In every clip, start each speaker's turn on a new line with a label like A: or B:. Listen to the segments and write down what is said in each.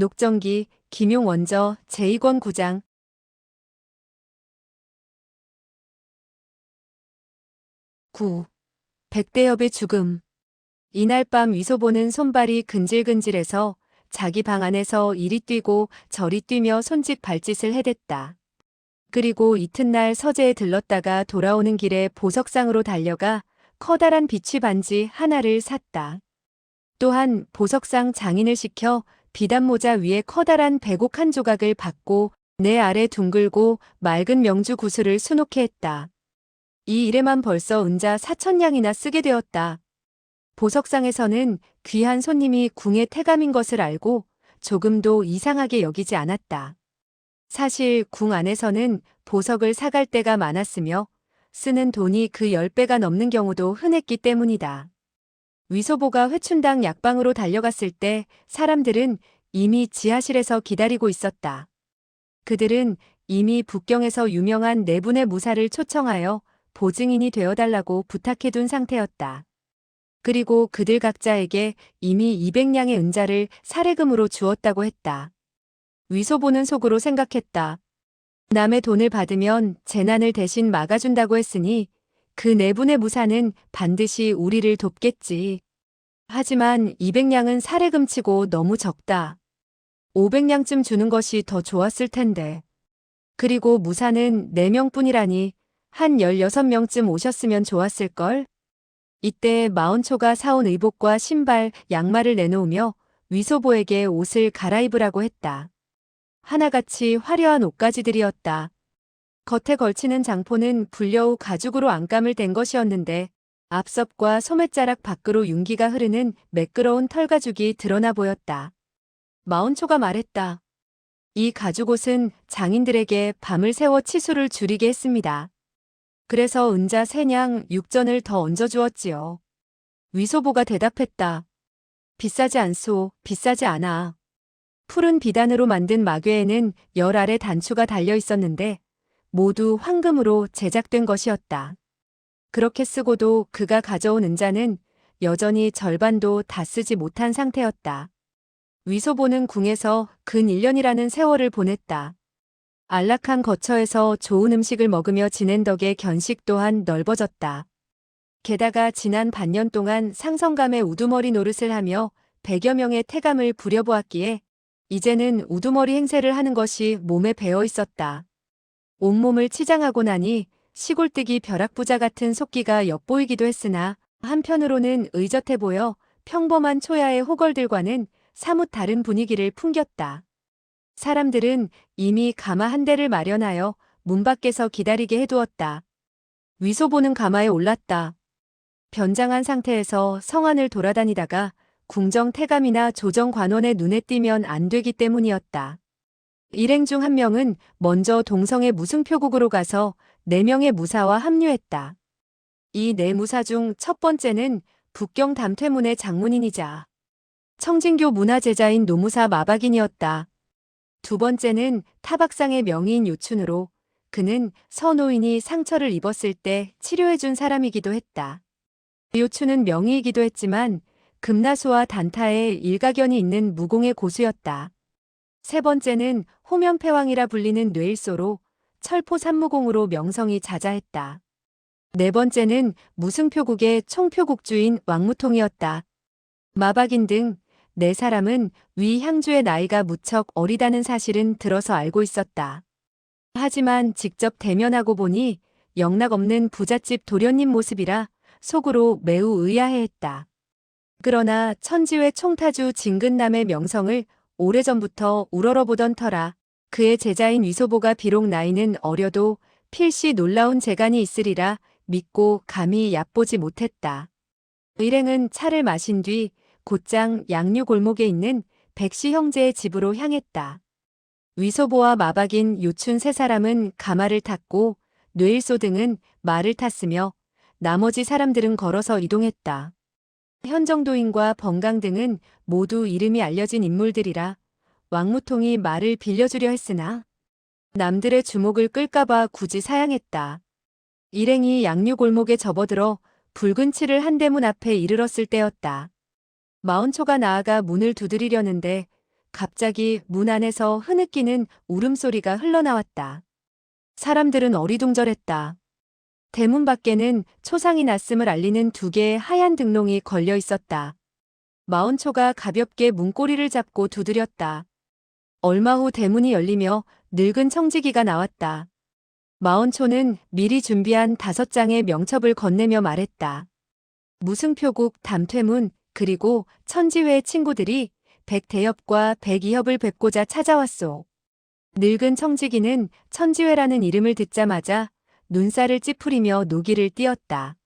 A: 녹정기, 김용 원저, 제2권 구장. 9. 백대엽의 죽음. 이날 밤 위소보는 손발이 근질근질해서 자기 방 안에서 이리 뛰고 저리 뛰며 손짓 발짓을 해댔다. 그리고 이튿날 서재에 들렀다가 돌아오는 길에 보석상으로 달려가 커다란 비취 반지 하나를 샀다. 또한 보석상 장인을 시켜 비단모자 위에 커다란 백옥 한 조각을 받고 내 아래 둥글고 맑은 명주 구슬을 수놓게 했다. 이 일에만 벌써 은자 4,000냥이나 쓰게 되었다. 보석상에서는 귀한 손님이 궁의 태감인 것을 알고 조금도 이상하게 여기지 않았다. 사실 궁 안에서는 보석을 사갈 때가 많았으며 쓰는 돈이 그 10배가 넘는 경우도 흔했기 때문이다. 위소보가 회춘당 약방으로 달려갔을 때 사람들은 이미 지하실에서 기다리고 있었다. 그들은 이미 북경에서 유명한 네 분의 무사를 초청하여 보증인이 되어달라고 부탁해둔 상태였다. 그리고 그들 각자에게 이미 200냥의 은자를 사례금으로 주었다고 했다. 위소보는 속으로 생각했다. 남의 돈을 받으면 재난을 대신 막아준다고 했으니 그 네 분의 무사는 반드시 우리를 돕겠지. 하지만 200냥은 사례금치고 너무 적다. 500냥쯤 주는 것이 더 좋았을 텐데. 그리고 무사는 4명뿐이라니 한 16명쯤 오셨으면 좋았을걸? 이때 마운초가 사온 의복과 신발, 양말을 내놓으며 위소보에게 옷을 갈아입으라고 했다. 하나같이 화려한 옷가지들이었다. 겉에 걸치는 장포는 불려우 가죽으로 안감을 댄 것이었는데 앞섭과 소매자락 밖으로 윤기가 흐르는 매끄러운 털가죽이 드러나 보였다. 마운초가 말했다. 이 가죽옷은 장인들에게 밤을 새워 치수를 줄이게 했습니다. 그래서 은자 3냥 6전을 더 얹어주었지요. 위소보가 대답했다. 비싸지 않소, 비싸지 않아. 푸른 비단으로 만든 마괴에는 10알의 단추가 달려 있었는데 모두 황금으로 제작된 것이었다. 그렇게 쓰고도 그가 가져온 은자는 여전히 절반도 다 쓰지 못한 상태였다. 위소보는 궁에서 근 1년이라는 세월을 보냈다. 안락한 거처에서 좋은 음식을 먹으며 지낸 덕에 견식 또한 넓어졌다. 게다가 지난 반년 동안 상성감의 우두머리 노릇을 하며 100여 명의 태감을 부려보았기에 이제는 우두머리 행세를 하는 것이 몸에 배어 있었다. 온몸을 치장하고 나니 시골뜨기 벼락부자 같은 속기가 엿보이기도 했으나 한편으로는 의젓해 보여 평범한 초야의 호걸들과는 사뭇 다른 분위기를 풍겼다. 사람들은 이미 가마 한 대를 마련하여 문 밖에서 기다리게 해두었다. 위소보는 가마에 올랐다. 변장한 상태에서 성안을 돌아다니다가 궁정 태감이나 조정 관원의 눈에 띄면 안 되기 때문이었다. 일행 중 한 명은 먼저 동성의 무승표국으로 가서 4명의 무사와 합류했다. 이 4무사 중 첫 번째는 북경 담퇴문의 장문인이자 청진교 문화제자인 노무사 마박인이었다. 두 번째는 타박상의 명의인 요춘으로 그는 서노인이 상처를 입었을 때 치료해준 사람이기도 했다. 요춘은 명의이기도 했지만 금나수와 단타에 일가견이 있는 무공의 고수였다. 세 번째는 호면패왕이라 불리는 뇌일소로 철포 삼무공으로 명성이 자자했다. 네 번째는 무승표국의 총표국주인 왕무통이었다. 마박인 등 4사람은 위 향주의 나이가 무척 어리다는 사실은 들어서 알고 있었다. 하지만 직접 대면하고 보니 영락없는 부잣집 도련님 모습이라 속으로 매우 의아해했다. 그러나 천지회 총타주 진근남의 명성을 오래전부터 우러러보던 터라 그의 제자인 위소보가 비록 나이는 어려도 필시 놀라운 재간이 있으리라 믿고 감히 얕보지 못했다. 일행은 차를 마신 뒤 곧장 양류 골목에 있는 백시 형제의 집으로 향했다. 위소보와 마박인 요춘 3사람은 가마를 탔고 뇌일소 등은 말을 탔으며 나머지 사람들은 걸어서 이동했다. 현정도인과 번강 등은 모두 이름이 알려진 인물들이라 왕무통이 말을 빌려주려 했으나 남들의 주목을 끌까봐 굳이 사양했다. 일행이 양류골목에 접어들어 붉은 칠을 한 대문 앞에 이르렀을 때였다. 마운초가 나아가 문을 두드리려는데 갑자기 문 안에서 흐느끼는 울음소리가 흘러나왔다. 사람들은 어리둥절했다. 대문 밖에는 초상이 났음을 알리는 두 개의 하얀 등롱이 걸려 있었다. 마온초가 가볍게 문고리를 잡고 두드렸다. 얼마 후 대문이 열리며 늙은 청지기가 나왔다. 마온초는 미리 준비한 5장의 명첩을 건네며 말했다. 무승표국 담퇴문 그리고 천지회의 친구들이 백대엽과 백이협을 뵙고자 찾아왔소. 늙은 청지기는 천지회라는 이름을 듣자마자 눈살을 찌푸리며 노기를 띄었다.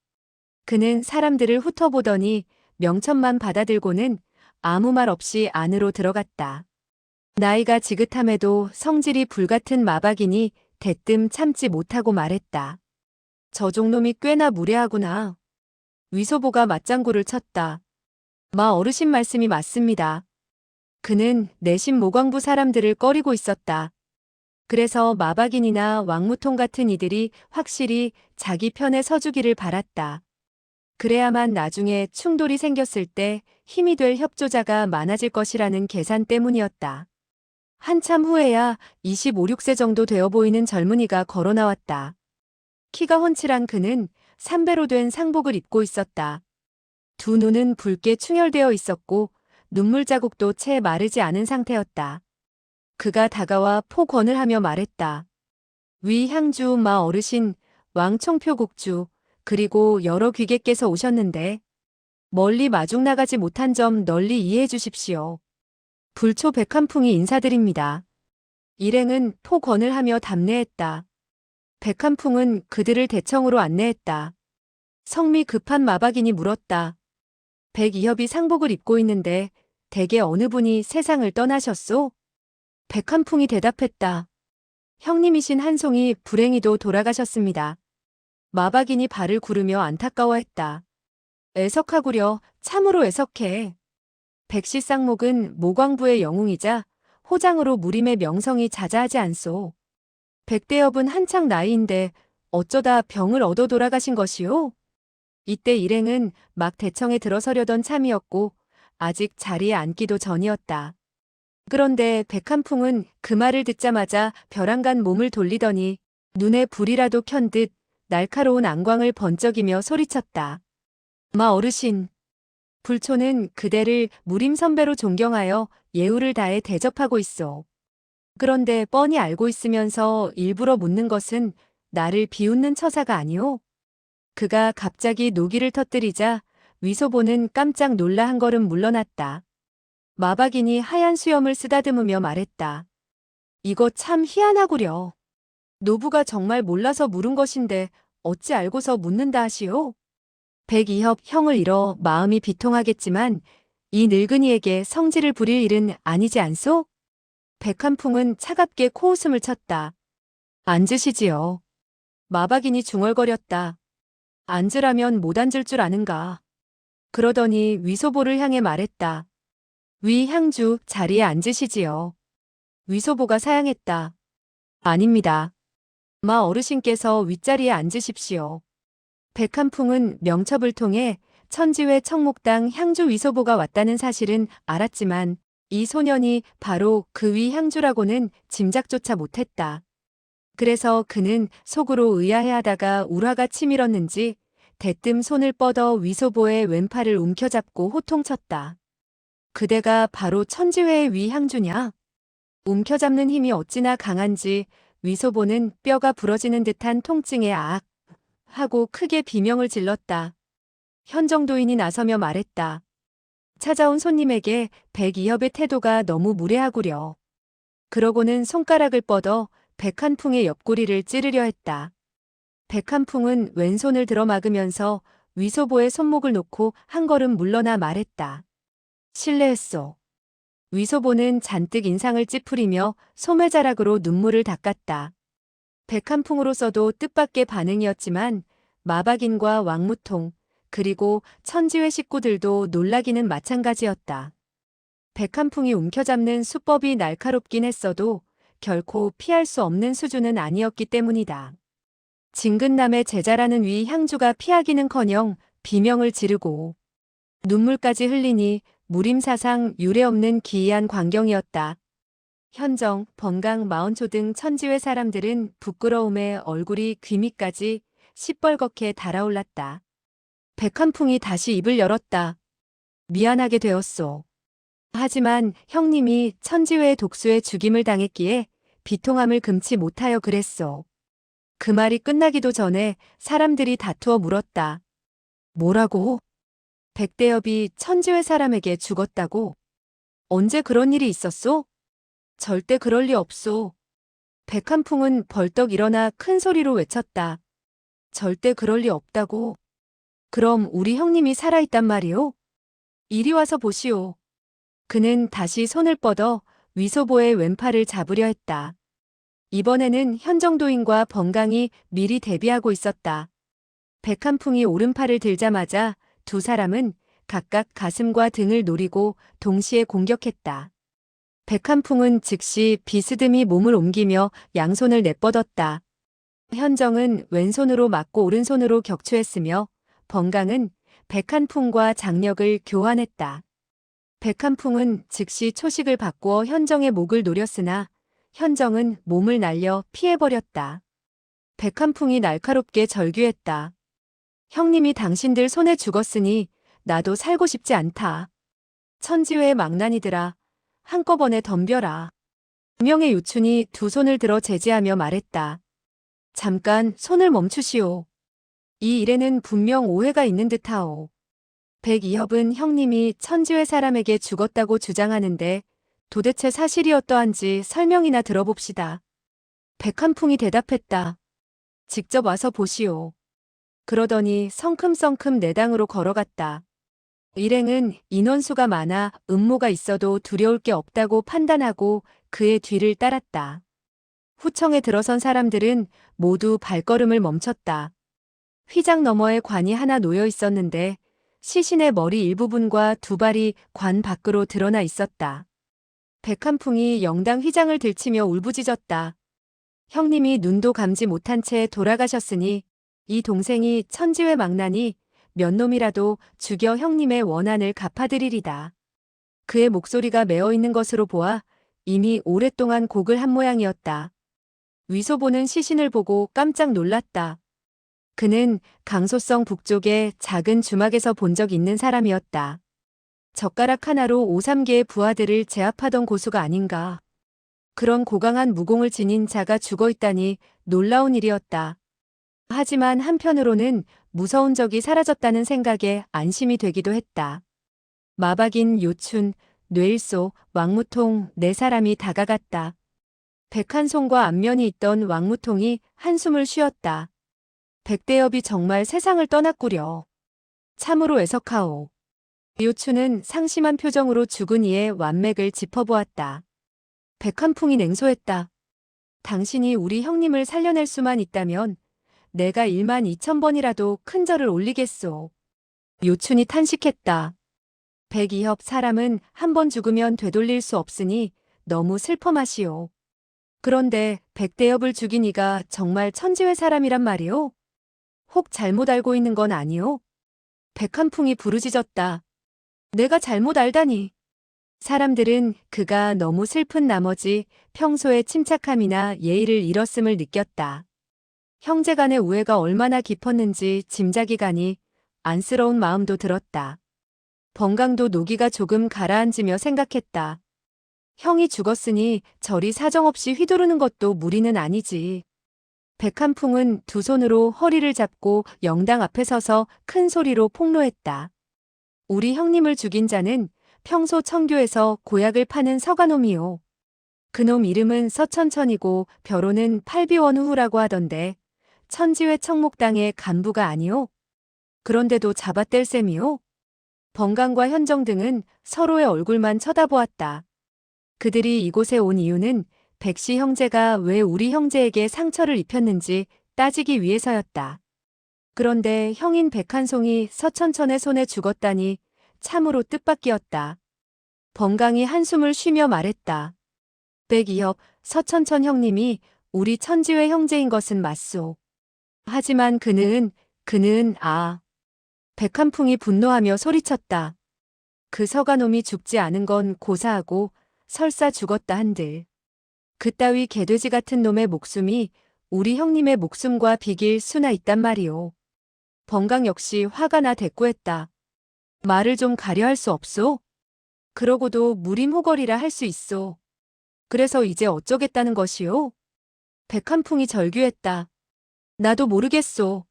A: 그는 사람들을 훑어보더니 명첩만 받아들고는 아무 말 없이 안으로 들어갔다. 나이가 지긋함에도 성질이 불같은 마박이니 대뜸 참지 못하고 말했다. 저 종놈이 꽤나 무례하구나. 위소보가 맞장구를 쳤다. 마 어르신 말씀이 맞습니다. 그는 내심 모광부 사람들을 꺼리고 있었다. 그래서 마박인이나 왕무통 같은 이들이 확실히 자기 편에 서주기를 바랐다. 그래야만 나중에 충돌이 생겼을 때 힘이 될 협조자가 많아질 것이라는 계산 때문이었다. 한참 후에야 25, 6세 정도 되어 보이는 젊은이가 걸어 나왔다. 키가 훤칠한 그는 삼배로 된 상복을 입고 있었다. 두 눈은 붉게 충혈되어 있었고 눈물 자국도 채 마르지 않은 상태였다. 그가 다가와 포권을 하며 말했다. 위 향주 마 어르신, 왕총표국주, 그리고 여러 귀객께서 오셨는데 멀리 마중 나가지 못한 점 널리 이해해 주십시오. 불초 백한풍이 인사드립니다. 일행은 포권을 하며 답례했다. 백한풍은 그들을 대청으로 안내했다. 성미 급한 마박인이 물었다. 백이협이 상복을 입고 있는데 대개 어느 분이 세상을 떠나셨소? 백한풍이 대답했다. 형님이신 한송이 불행히도 돌아가셨습니다. 마박인이 발을 구르며 안타까워했다. 애석하구려, 참으로 애석해. 백시쌍목은 모광부의 영웅이자 호장으로 무림의 명성이 자자하지 않소. 백대엽은 한창 나이인데 어쩌다 병을 얻어 돌아가신 것이오? 이때 일행은 막 대청에 들어서려던 참이었고 아직 자리에 앉기도 전이었다. 그런데 백한풍은 그 말을 듣자마자 벼랑간 몸을 돌리더니 눈에 불이라도 켠 듯 날카로운 안광을 번쩍이며 소리쳤다. 마 어르신, 불초는 그대를 무림 선배로 존경하여 예우를 다해 대접하고 있소. 그런데 뻔히 알고 있으면서 일부러 묻는 것은 나를 비웃는 처사가 아니오? 그가 갑자기 노기를 터뜨리자 위소보는 깜짝 놀라 한 걸음 물러났다. 마박인이 하얀 수염을 쓰다듬으며 말했다. 이거 참 희한하구려. 노부가 정말 몰라서 물은 것인데 어찌 알고서 묻는다 하시오? 백이협 형을 잃어 마음이 비통하겠지만 이 늙은이에게 성질을 부릴 일은 아니지 않소? 백한풍은 차갑게 코웃음을 쳤다. 앉으시지요. 마박인이 중얼거렸다. 앉으라면 못 앉을 줄 아는가. 그러더니 위소보를 향해 말했다. 위 향주 자리에 앉으시지요. 위소보가 사양했다. 아닙니다. 마 어르신께서 윗자리에 앉으십시오. 백한풍은 명첩을 통해 천지회 청목당 향주 위소보가 왔다는 사실은 알았지만 이 소년이 바로 그 위 향주라고는 짐작조차 못했다. 그래서 그는 속으로 의아해하다가 울화가 치밀었는지 대뜸 손을 뻗어 위소보의 왼팔을 움켜잡고 호통쳤다. 그대가 바로 천지회의 위 향주냐? 움켜잡는 힘이 어찌나 강한지 위소보는 뼈가 부러지는 듯한 통증에 아악 하고 크게 비명을 질렀다. 현정도인이 나서며 말했다. 찾아온 손님에게 백이협의 태도가 너무 무례하구려. 그러고는 손가락을 뻗어 백한풍의 옆구리를 찌르려 했다. 백한풍은 왼손을 들어 막으면서 위소보의 손목을 놓고 한 걸음 물러나 말했다. 실례했소. 위소보는 잔뜩 인상을 찌푸리며 소매자락으로 눈물을 닦았다. 백한풍으로서도 뜻밖의 반응이었지만 마박인과 왕무통 그리고 천지회 식구들도 놀라기는 마찬가지였다. 백한풍이 움켜잡는 수법이 날카롭긴 했어도 결코 피할 수 없는 수준은 아니었기 때문이다. 진근남의 제자라는 위 향주가 피하기는커녕 비명을 지르고 눈물까지 흘리니 무림사상 유례없는 기이한 광경이었다. 현정, 번강, 마원초 등 천지회 사람들은 부끄러움에 얼굴이 귀 밑까지 시뻘겋게 달아올랐다. 백한풍이 다시 입을 열었다. 미안하게 되었소. 하지만 형님이 천지회 독수의 죽임을 당했기에 비통함을 금치 못하여 그랬소. 그 말이 끝나기도 전에 사람들이 다투어 물었다. 뭐라고? 백대엽이 천지회 사람에게 죽었다고? 언제 그런 일이 있었소? 절대 그럴 리 없소. 백한풍은 벌떡 일어나 큰 소리로 외쳤다. 절대 그럴 리 없다고. 그럼 우리 형님이 살아있단 말이오? 이리 와서 보시오. 그는 다시 손을 뻗어 위소보의 왼팔을 잡으려 했다. 이번에는 현정도인과 번강이 미리 대비하고 있었다. 백한풍이 오른팔을 들자마자 두 사람은 각각 가슴과 등을 노리고 동시에 공격했다. 백한풍은 즉시 비스듬히 몸을 옮기며 양손을 내뻗었다. 현정은 왼손으로 맞고 오른손으로 격추했으며 번강은 백한풍과 장력을 교환했다. 백한풍은 즉시 초식을 바꾸어 현정의 목을 노렸으나 현정은 몸을 날려 피해버렸다. 백한풍이 날카롭게 절규했다. 형님이 당신들 손에 죽었으니 나도 살고 싶지 않다. 천지회의 망나니들아, 한꺼번에 덤벼라. 두 명의 유춘이 두 손을 들어 제지하며 말했다. 잠깐 손을 멈추시오. 이 일에는 분명 오해가 있는 듯하오. 백이협은 형님이 천지회 사람에게 죽었다고 주장하는데 도대체 사실이 어떠한지 설명이나 들어봅시다. 백한풍이 대답했다. 직접 와서 보시오. 그러더니 성큼성큼 내당으로 걸어갔다. 일행은 인원수가 많아 음모가 있어도 두려울 게 없다고 판단하고 그의 뒤를 따랐다. 후청에 들어선 사람들은 모두 발걸음을 멈췄다. 휘장 너머에 관이 하나 놓여 있었는데 시신의 머리 일부분과 두 발이 관 밖으로 드러나 있었다. 백한풍이 영당 휘장을 들치며 울부짖었다. 형님이 눈도 감지 못한 채 돌아가셨으니 이 동생이 천지회 망나니 몇 놈이라도 죽여 형님의 원한을 갚아드리리다. 그의 목소리가 메어 있는 것으로 보아 이미 오랫동안 곡을 한 모양이었다. 위소보는 시신을 보고 깜짝 놀랐다. 그는 강소성 북쪽의 작은 주막에서 본 적 있는 사람이었다. 젓가락 하나로 5~3개의 부하들을 제압하던 고수가 아닌가. 그런 고강한 무공을 지닌 자가 죽어있다니 놀라운 일이었다. 하지만 한편으로는 무서운 적이 사라졌다는 생각에 안심이 되기도 했다. 마박인 요춘, 뇌일소, 왕무통 네 사람이 다가갔다. 백한송과 안면이 있던 왕무통이 한숨을 쉬었다. 백대엽이 정말 세상을 떠났구려. 참으로 애석하오. 요춘은 상심한 표정으로 죽은 이의 완맥을 짚어보았다. 백한풍이 냉소했다. 당신이 우리 형님을 살려낼 수만 있다면 내가 12,000번이라도 큰 절을 올리겠소. 요춘이 탄식했다. 백이협 사람은 한 번 죽으면 되돌릴 수 없으니 너무 슬퍼마시오. 그런데 백대엽을 죽인 이가 정말 천지회 사람이란 말이오? 혹 잘못 알고 있는 건 아니오? 백한풍이 부르짖었다. 내가 잘못 알다니. 사람들은 그가 너무 슬픈 나머지 평소의 침착함이나 예의를 잃었음을 느꼈다. 형제간의 우애가 얼마나 깊었는지 짐작이 가니 안쓰러운 마음도 들었다. 번강도 노기가 조금 가라앉으며 생각했다. 형이 죽었으니 저리 사정없이 휘두르는 것도 무리는 아니지. 백한풍은 두 손으로 허리를 잡고 영당 앞에 서서 큰 소리로 폭로했다. 우리 형님을 죽인 자는 평소 청교에서 고약을 파는 서간놈이요. 그놈 이름은 서천천이고 벼로는 팔비원우후라고 하던데 천지회 청목당의 간부가 아니오? 그런데도 잡아뗄 셈이오? 번강과 현정 등은 서로의 얼굴만 쳐다보았다. 그들이 이곳에 온 이유는 백씨 형제가 왜 우리 형제에게 상처를 입혔는지 따지기 위해서였다. 그런데 형인 백한송이 서천천의 손에 죽었다니 참으로 뜻밖이었다. 번강이 한숨을 쉬며 말했다. 백이협, 서천천 형님이 우리 천지회 형제인 것은 맞소. 하지만 그는 백한풍이 분노하며 소리쳤다. 그 서가놈이 죽지 않은 건 고사하고 설사 죽었다 한들. 그따위 개돼지 같은 놈의 목숨이 우리 형님의 목숨과 비길 수나 있단 말이오. 번강 역시 화가 나 대꾸했다. 말을 좀 가려 할 수 없소? 그러고도 무림호걸이라 할 수 있소. 그래서 이제 어쩌겠다는 것이오? 백한풍이 절규했다. 나도 모르겠소.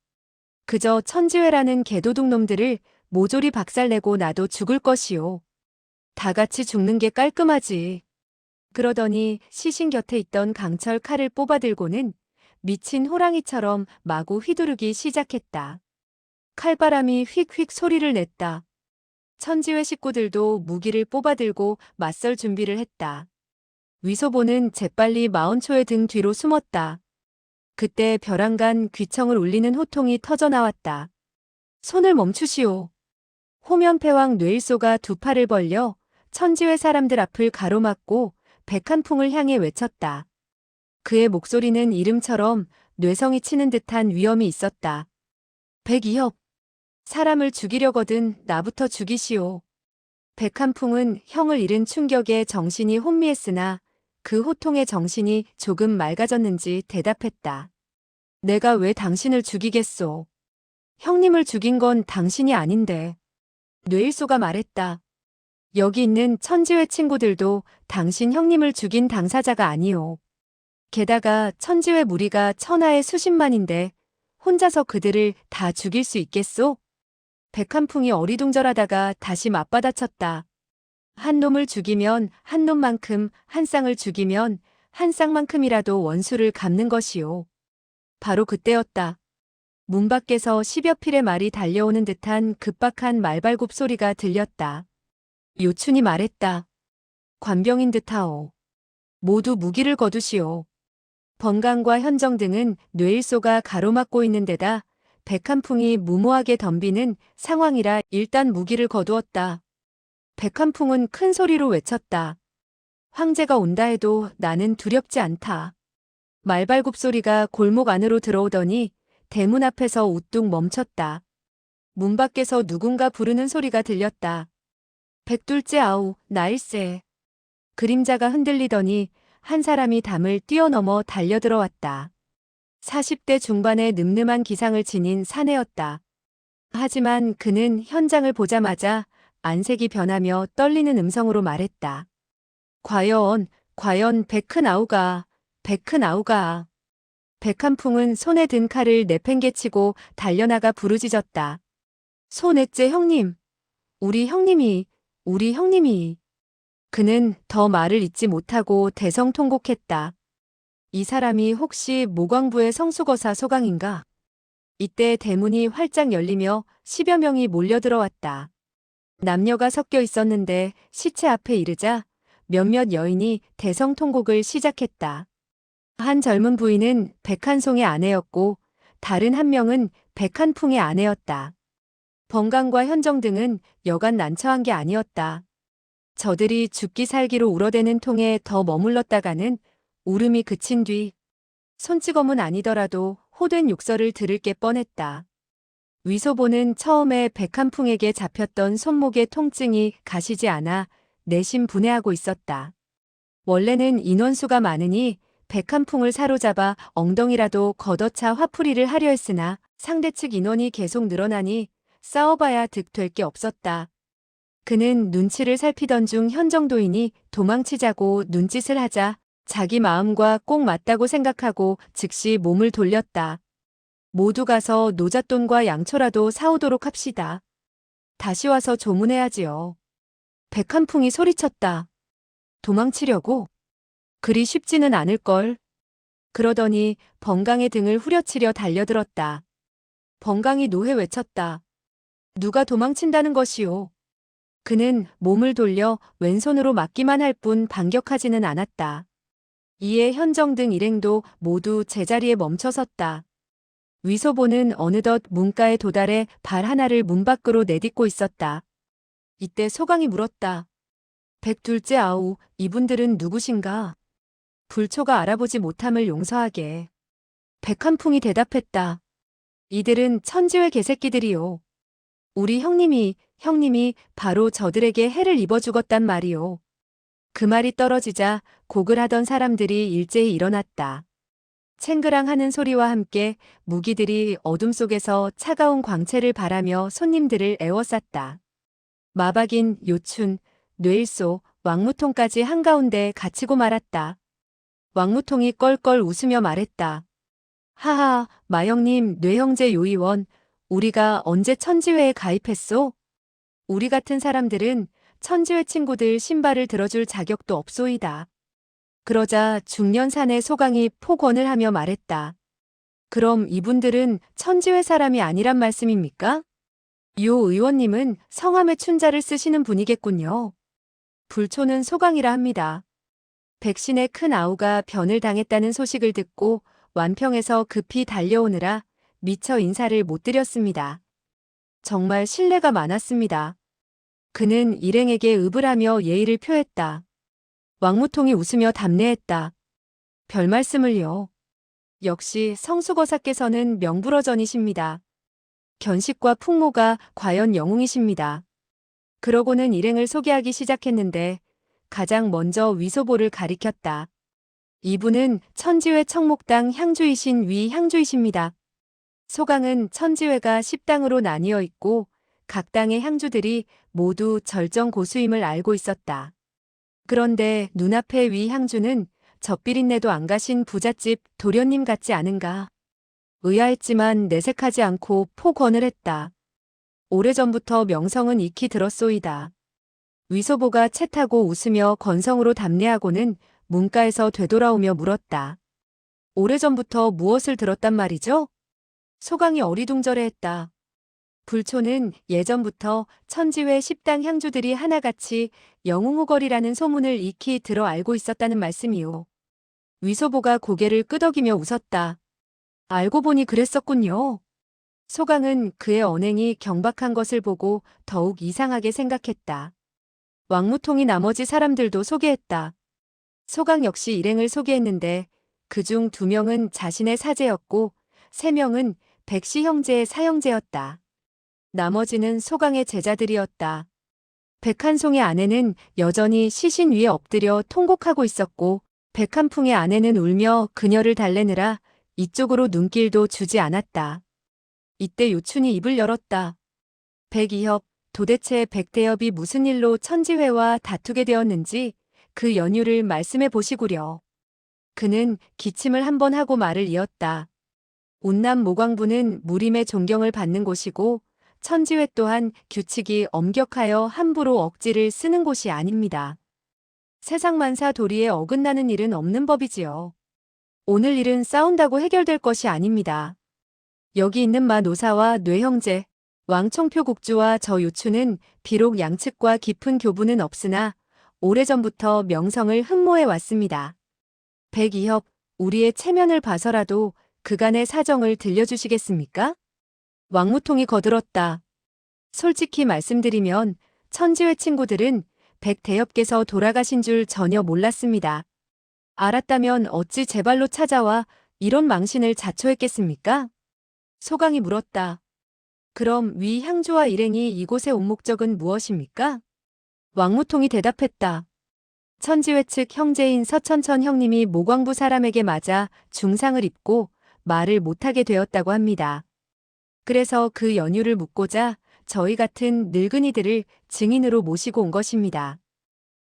A: 그저 천지회라는 개도둑 놈들을 모조리 박살내고 나도 죽을 것이오. 다 같이 죽는 게 깔끔하지. 그러더니 시신 곁에 있던 강철 칼을 뽑아들고는 미친 호랑이처럼 마구 휘두르기 시작했다. 칼바람이 휙휙 소리를 냈다. 천지회 식구들도 무기를 뽑아들고 맞설 준비를 했다. 위소보는 재빨리 마온초의 등 뒤로 숨었다. 그때 벼랑간 귀청을 울리는 호통이 터져나왔다. 손을 멈추시오. 호면패왕 뇌일소가 두 팔을 벌려 천지회 사람들 앞을 가로막고 백한풍을 향해 외쳤다. 그의 목소리는 이름처럼 뇌성이 치는 듯한 위엄이 있었다. 백이협, 사람을 죽이려거든 나부터 죽이시오. 백한풍은 형을 잃은 충격에 정신이 혼미했으나 그 호통의 정신이 조금 맑아졌는지 대답했다. 내가 왜 당신을 죽이겠소? 형님을 죽인 건 당신이 아닌데. 뇌일소가 말했다. 여기 있는 천지회 친구들도 당신 형님을 죽인 당사자가 아니오. 게다가 천지회 무리가 천하의 수십만인데 혼자서 그들을 다 죽일 수 있겠소? 백한풍이 어리둥절하다가 다시 맞받아쳤다. 한 놈을 죽이면 한 놈만큼, 한 쌍을 죽이면 한 쌍만큼이라도 원수를 갚는 것이오. 바로 그때였다. 문 밖에서 10여 필의 말이 달려오는 듯한 급박한 말발굽 소리가 들렸다. 요춘이 말했다. 관병인 듯하오. 모두 무기를 거두시오. 번강과 현정 등은 뇌일소가 가로막고 있는 데다 백한풍이 무모하게 덤비는 상황이라 일단 무기를 거두었다. 백한풍은 큰 소리로 외쳤다. 황제가 온다 해도 나는 두렵지 않다. 말발굽 소리가 골목 안으로 들어오더니 대문 앞에서 우뚝 멈췄다. 문 밖에서 누군가 부르는 소리가 들렸다. 백둘째 아우, 나일세. 그림자가 흔들리더니 한 사람이 담을 뛰어넘어 달려들어왔다. 40대 중반의 늠름한 기상을 지닌 사내였다. 하지만 그는 현장을 보자마자 안색이 변하며 떨리는 음성으로 말했다. 과연 백큰아우가. 백한풍은 손에 든 칼을 내팽개치고 달려나가 부르짖었다. 손액제 형님, 우리 형님이. 그는 더 말을 잇지 못하고 대성통곡했다. 이 사람이 혹시 모광부의 성수거사 소강인가? 이때 대문이 활짝 열리며 10여 명이 몰려들어왔다. 남녀가 섞여 있었는데 시체 앞에 이르자 몇몇 여인이 대성통곡을 시작했다. 한 젊은 부인은 백한송의 아내였고 다른 한 명은 백한풍의 아내였다. 번강과 현정 등은 여간 난처한 게 아니었다. 저들이 죽기 살기로 울어대는 통에 더 머물렀다가는 울음이 그친 뒤 손찌검은 아니더라도 호된 욕설을 들을 게 뻔했다. 위소보는 처음에 백한풍에게 잡혔던 손목의 통증이 가시지 않아 내심 분해하고 있었다. 원래는 인원수가 많으니 백한풍을 사로잡아 엉덩이라도 걷어차 화풀이를 하려 했으나 상대 측 인원이 계속 늘어나니 싸워봐야 득될 게 없었다. 그는 눈치를 살피던 중 현정도인이 도망치자고 눈짓을 하자 자기 마음과 꼭 맞다고 생각하고 즉시 몸을 돌렸다. 모두 가서 노잣돈과 양초라도 사오도록 합시다. 다시 와서 조문해야지요. 백한풍이 소리쳤다. 도망치려고? 그리 쉽지는 않을걸. 그러더니 번강의 등을 후려치려 달려들었다. 번강이 노해 외쳤다. 누가 도망친다는 것이오. 그는 몸을 돌려 왼손으로 막기만 할 뿐 반격하지는 않았다. 이에 현정 등 일행도 모두 제자리에 멈춰섰다. 위소보는 어느덧 문가에 도달해 발 하나를 문 밖으로 내딛고 있었다. 이때 소강이 물었다. 백둘째 아우, 이분들은 누구신가? 불초가 알아보지 못함을 용서하게. 백한풍이 대답했다. 이들은 천지회 개새끼들이요. 우리 형님이 형님이 바로 저들에게 해를 입어 죽었단 말이오. 그 말이 떨어지자 곡을 하던 사람들이 일제히 일어났다. 챙그랑 하는 소리와 함께 무기들이 어둠 속에서 차가운 광채를 바라며 손님들을 애워쌌다. 마박인, 요춘, 뇌일소, 왕무통까지 한가운데 갇히고 말았다. 왕무통이 껄껄 웃으며 말했다. 하하, 마형님, 뇌형제 요의원, 우리가 언제 천지회에 가입했소? 우리 같은 사람들은 천지회 친구들 신발을 들어줄 자격도 없소이다. 그러자 중년 사내 소강이 폭언을 하며 말했다. 그럼 이분들은 천지회 사람이 아니란 말씀입니까? 요 의원님은 성함의 춘자를 쓰시는 분이겠군요. 불초는 소강이라 합니다. 백신의 큰 아우가 변을 당했다는 소식을 듣고 완평에서 급히 달려오느라 미처 인사를 못 드렸습니다. 정말 신뢰가 많았습니다. 그는 일행에게 읍을 하며 예의를 표했다. 왕무통이 웃으며 답례했다. 별 말씀을요. 역시 성수거사께서는 명불허전이십니다. 견식과 풍모가 과연 영웅이십니다. 그러고는 일행을 소개하기 시작했는데 가장 먼저 위소보를 가리켰다. 이분은 천지회 청목당 향주이신 위 향주이십니다. 소강은 천지회가 10당으로 나뉘어 있고 각 당의 향주들이 모두 절정 고수임을 알고 있었다. 그런데 눈앞의 위 향주는 젖비린내도 안 가신 부잣집 도련님 같지 않은가. 의아했지만 내색하지 않고 폭언을 했다. 오래전부터 명성은 익히 들었소이다. 위소보가 채 타고 웃으며 건성으로 답례하고는 문가에서 되돌아오며 물었다. 오래전부터 무엇을 들었단 말이죠? 소강이 어리둥절해했다. 불초는 예전부터 천지회 10당 향주들이 하나같이 영웅호걸이라는 소문을 익히 들어 알고 있었다는 말씀이오. 위소보가 고개를 끄덕이며 웃었다. 알고 보니 그랬었군요. 소강은 그의 언행이 경박한 것을 보고 더욱 이상하게 생각했다. 왕무통이 나머지 사람들도 소개했다. 소강 역시 일행을 소개했는데 그중 2명은 자신의 사제였고 3명은 백시 형제의 사형제였다. 나머지는 소강의 제자들이었다. 백한송의 아내는 여전히 시신 위에 엎드려 통곡하고 있었고 백한풍의 아내는 울며 그녀를 달래느라 이쪽으로 눈길도 주지 않았다. 이때 요춘이 입을 열었다. 백이협, 도대체 백대협이 무슨 일로 천지회와 다투게 되었는지 그 연유를 말씀해 보시구려. 그는 기침을 한 번 하고 말을 이었다. 운남 모광부는 무림의 존경을 받는 곳이고 천지회 또한 규칙이 엄격하여 함부로 억지를 쓰는 곳이 아닙니다. 세상만사 도리에 어긋나는 일은 없는 법이지요. 오늘 일은 싸운다고 해결될 것이 아닙니다. 여기 있는 마 노사와 뇌형제, 왕청표 국주와 저 요추는 비록 양측과 깊은 교분은 없으나 오래전부터 명성을 흠모해 왔습니다. 백이협, 우리의 체면을 봐서라도 그간의 사정을 들려주시겠습니까? 왕무통이 거들었다. 솔직히 말씀드리면 천지회 친구들은 백대협께서 돌아가신 줄 전혀 몰랐습니다. 알았다면 어찌 제 발로 찾아와 이런 망신을 자초했겠습니까? 소강이 물었다. 그럼 위 향주와 일행이 이곳에 온 목적은 무엇입니까? 왕무통이 대답했다. 천지회 측 형제인 서천천 형님이 모광부 사람에게 맞아 중상을 입고 말을 못하게 되었다고 합니다. 그래서 그 연유를 묻고자 저희 같은 늙은이들을 증인으로 모시고 온 것입니다.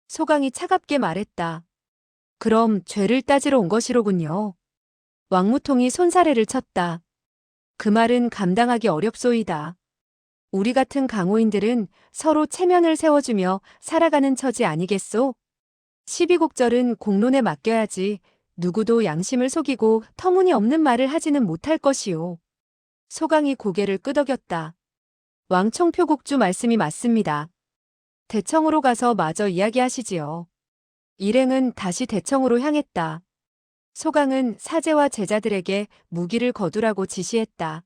A: 소강이 차갑게 말했다. 그럼 죄를 따지러 온 것이로군요. 왕무통이 손사래를 쳤다. 그 말은 감당하기 어렵소이다. 우리 같은 강호인들은 서로 체면을 세워주며 살아가는 처지 아니겠소? 시비곡절은 공론에 맡겨야지 누구도 양심을 속이고 터무니없는 말을 하지는 못할 것이오. 소강이 고개를 끄덕였다. 왕청표국주 말씀이 맞습니다. 대청으로 가서 마저 이야기하시지요. 일행은 다시 대청으로 향했다. 소강은 사제와 제자들에게 무기를 거두라고 지시했다.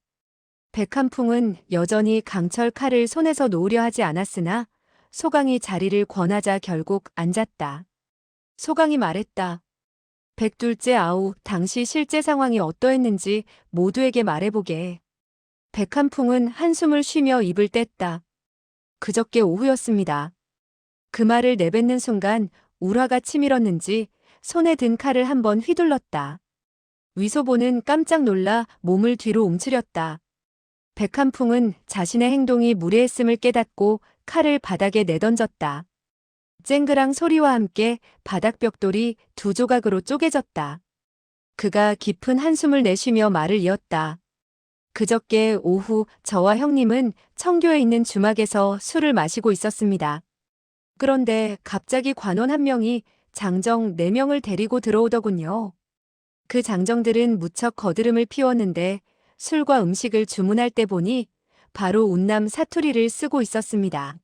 A: 백한풍은 여전히 강철 칼을 손에서 놓으려 하지 않았으나 소강이 자리를 권하자 결국 앉았다. 소강이 말했다. 백둘째 아우, 당시 실제 상황이 어떠했는지 모두에게 말해보게. 백한풍은 한숨을 쉬며 입을 뗐다. 그저께 오후였습니다. 그 말을 내뱉는 순간 울화가 치밀었는지 손에 든 칼을 한번 휘둘렀다. 위소보는 깜짝 놀라 몸을 뒤로 움츠렸다. 백한풍은 자신의 행동이 무례했음을 깨닫고 칼을 바닥에 내던졌다. 쨍그랑 소리와 함께 바닥 벽돌이 두 조각으로 쪼개졌다. 그가 깊은 한숨을 내쉬며 말을 이었다. 그저께 오후 저와 형님은 청교에 있는 주막에서 술을 마시고 있었습니다. 그런데 갑자기 관원 한 명이 장정 4명을 데리고 들어오더군요. 그 장정들은 무척 거드름을 피웠는데 술과 음식을 주문할 때 보니 바로 운남 사투리를 쓰고 있었습니다.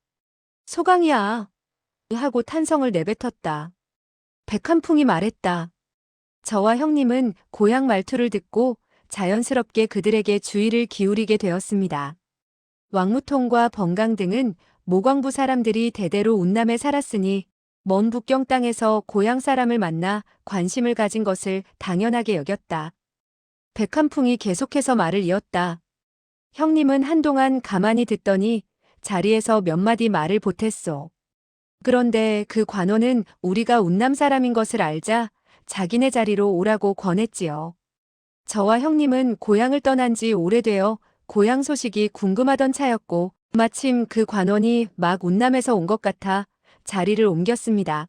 A: 소강이야 하고 탄성을 내뱉었다. 백한풍이 말했다. 저와 형님은 고향 말투를 듣고 자연스럽게 그들에게 주의를 기울이게 되었습니다. 왕무통과 번강 등은 모광부 사람들이 대대로 운남에 살았으니 먼 북경 땅에서 고향 사람을 만나 관심을 가진 것을 당연하게 여겼다. 백한풍이 계속해서 말을 이었다. 형님은 한동안 가만히 듣더니 자리에서 몇 마디 말을 보탰소. 그런데 그 관원은 우리가 운남 사람인 것을 알자 자기네 자리로 오라고 권했지요. 저와 형님은 고향을 떠난 지 오래되어 고향 소식이 궁금하던 차였고 마침 그 관원이 막 운남에서 온 것 같아 자리를 옮겼습니다.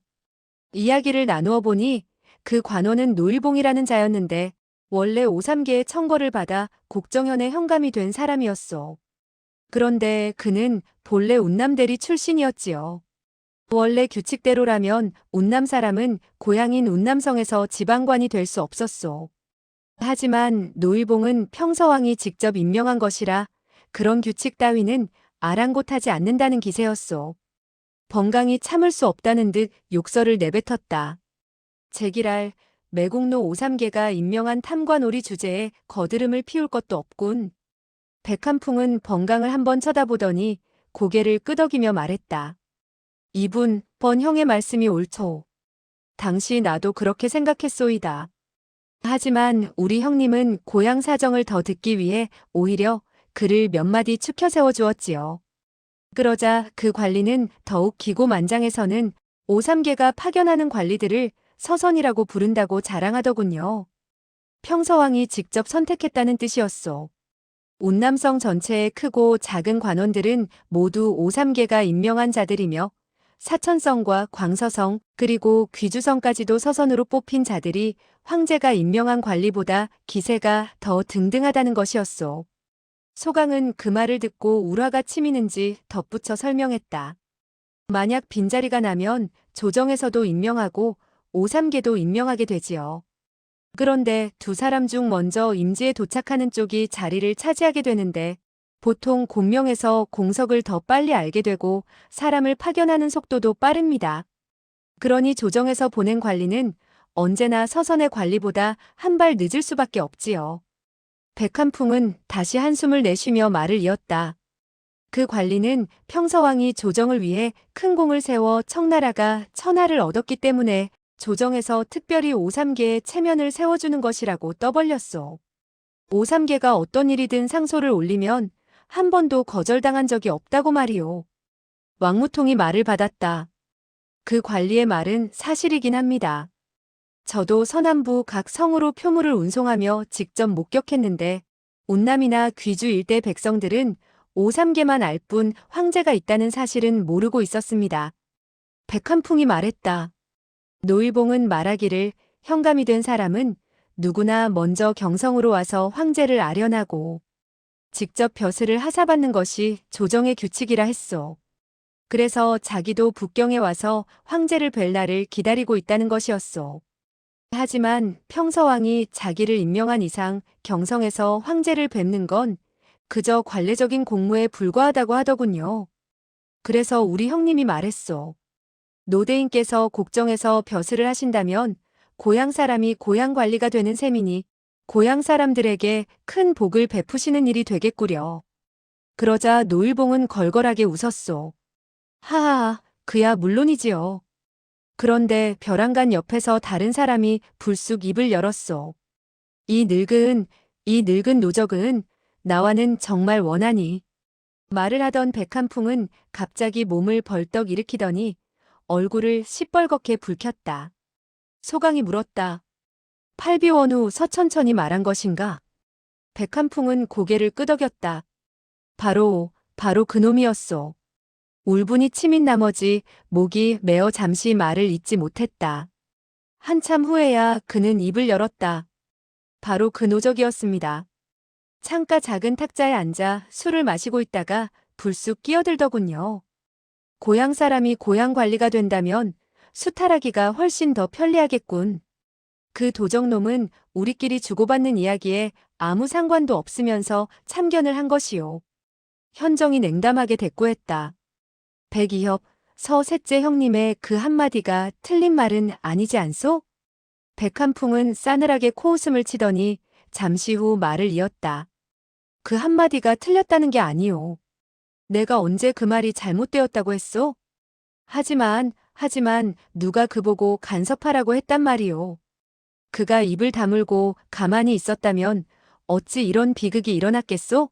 A: 이야기를 나누어 보니 그 관원은 노일봉이라는 자였는데 원래 오삼계의 청거를 받아 국정현의 현감이 된 사람이었소. 그런데 그는 본래 운남대리 출신이었지요. 원래 규칙대로라면 운남 사람은 고향인 운남성에서 지방관이 될 수 없었소. 하지만 노일봉은 평서왕이 직접 임명한 것이라 그런 규칙 따위는 아랑곳하지 않는다는 기세였소. 번강이 참을 수 없다는 듯 욕설을 내뱉었다. 제기랄 매국노 오삼계가 임명한 탐관오리 주제에 거드름을 피울 것도 없군. 백한풍은 번강을 한번 쳐다보더니 고개를 끄덕이며 말했다. 이분, 번형의 말씀이 옳소. 당시 나도 그렇게 생각했소이다. 하지만 우리 형님은 고향 사정을 더 듣기 위해 오히려 그를 몇 마디 축혀 세워주었지요. 그러자 그 관리는 더욱 기고만장해서는 오삼계가 파견하는 관리들을 서선이라고 부른다고 자랑하더군요. 평서왕이 직접 선택했다는 뜻이었소. 운남성 전체의 크고 작은 관원들은 모두 오삼계가 임명한 자들이며 사천성과 광서성 그리고 귀주성까지도 서선으로 뽑힌 자들이 황제가 임명한 관리보다 기세가 더 등등하다는 것이었소. 소강은 그 말을 듣고 울화가 치미는지 덧붙여 설명했다. 만약 빈자리가 나면 조정에서도 임명하고 오삼계도 임명하게 되지요. 그런데 두 사람 중 먼저 임지에 도착하는 쪽이 자리를 차지하게 되는데 보통 공명에서 공석을 더 빨리 알게 되고 사람을 파견하는 속도도 빠릅니다. 그러니 조정에서 보낸 관리는 언제나 서선의 관리보다 한 발 늦을 수밖에 없지요. 백한풍은 다시 한숨을 내쉬며 말을 이었다. 그 관리는 평서왕이 조정을 위해 큰 공을 세워 청나라가 천하를 얻었기 때문에 조정에서 특별히 오삼계에 체면을 세워주는 것이라고 떠벌렸소. 오삼계가 어떤 일이든 상소를 올리면 한 번도 거절당한 적이 없다고 말이오. 왕무통이 말을 받았다. 그 관리의 말은 사실이긴 합니다. 저도 서남부 각 성으로 표물을 운송하며 직접 목격했는데 운남이나 귀주 일대 백성들은 오삼계만 알 뿐 황제가 있다는 사실은 모르고 있었습니다. 백한풍이 말했다. 노일봉은 말하기를 현감이 된 사람은 누구나 먼저 경성으로 와서 황제를 아련하고 직접 벼슬을 하사받는 것이 조정의 규칙이라 했소. 그래서 자기도 북경에 와서 황제를 뵐 날을 기다리고 있다는 것이었소. 하지만 평서왕이 자기를 임명한 이상 경성에서 황제를 뵙는 건 그저 관례적인 공무에 불과하다고 하더군요. 그래서 우리 형님이 말했소. 노대인께서 곡정에서 벼슬을 하신다면 고향 사람이 고향 관리가 되는 셈이니 고향 사람들에게 큰 복을 베푸시는 일이 되겠구려. 그러자 노일봉은 걸걸하게 웃었소. 하하, 그야 물론이지요. 그런데 벼랑간 옆에서 다른 사람이 불쑥 입을 열었소. 이 늙은 노적은 나와는 정말 원하니. 말을 하던 백한풍은 갑자기 몸을 벌떡 일으키더니 얼굴을 시뻘겋게 붉혔다. 소강이 물었다. 팔비원후 서천천이 말한 것인가? 백한풍은 고개를 끄덕였다. 바로 그놈이었소. 울분이 치민 나머지 목이 메어 잠시 말을 잇지 못했다. 한참 후에야 그는 입을 열었다. 바로 그 노적이었습니다. 창가 작은 탁자에 앉아 술을 마시고 있다가 불쑥 끼어들더군요. 고향 사람이 고향 관리가 된다면 수탈하기가 훨씬 더 편리하겠군. 그 도적놈은 우리끼리 주고받는 이야기에 아무 상관도 없으면서 참견을 한 것이요. 현정이 냉담하게 대꾸했다. 백이협, 서셋째 형님의 그 한마디가 틀린 말은 아니지 않소? 백한풍은 싸늘하게 코웃음을 치더니 잠시 후 말을 이었다. 그 한마디가 틀렸다는 게 아니오. 내가 언제 그 말이 잘못되었다고 했소? 하지만 누가 그보고 간섭하라고 했단 말이오. 그가 입을 다물고 가만히 있었다면 어찌 이런 비극이 일어났겠소?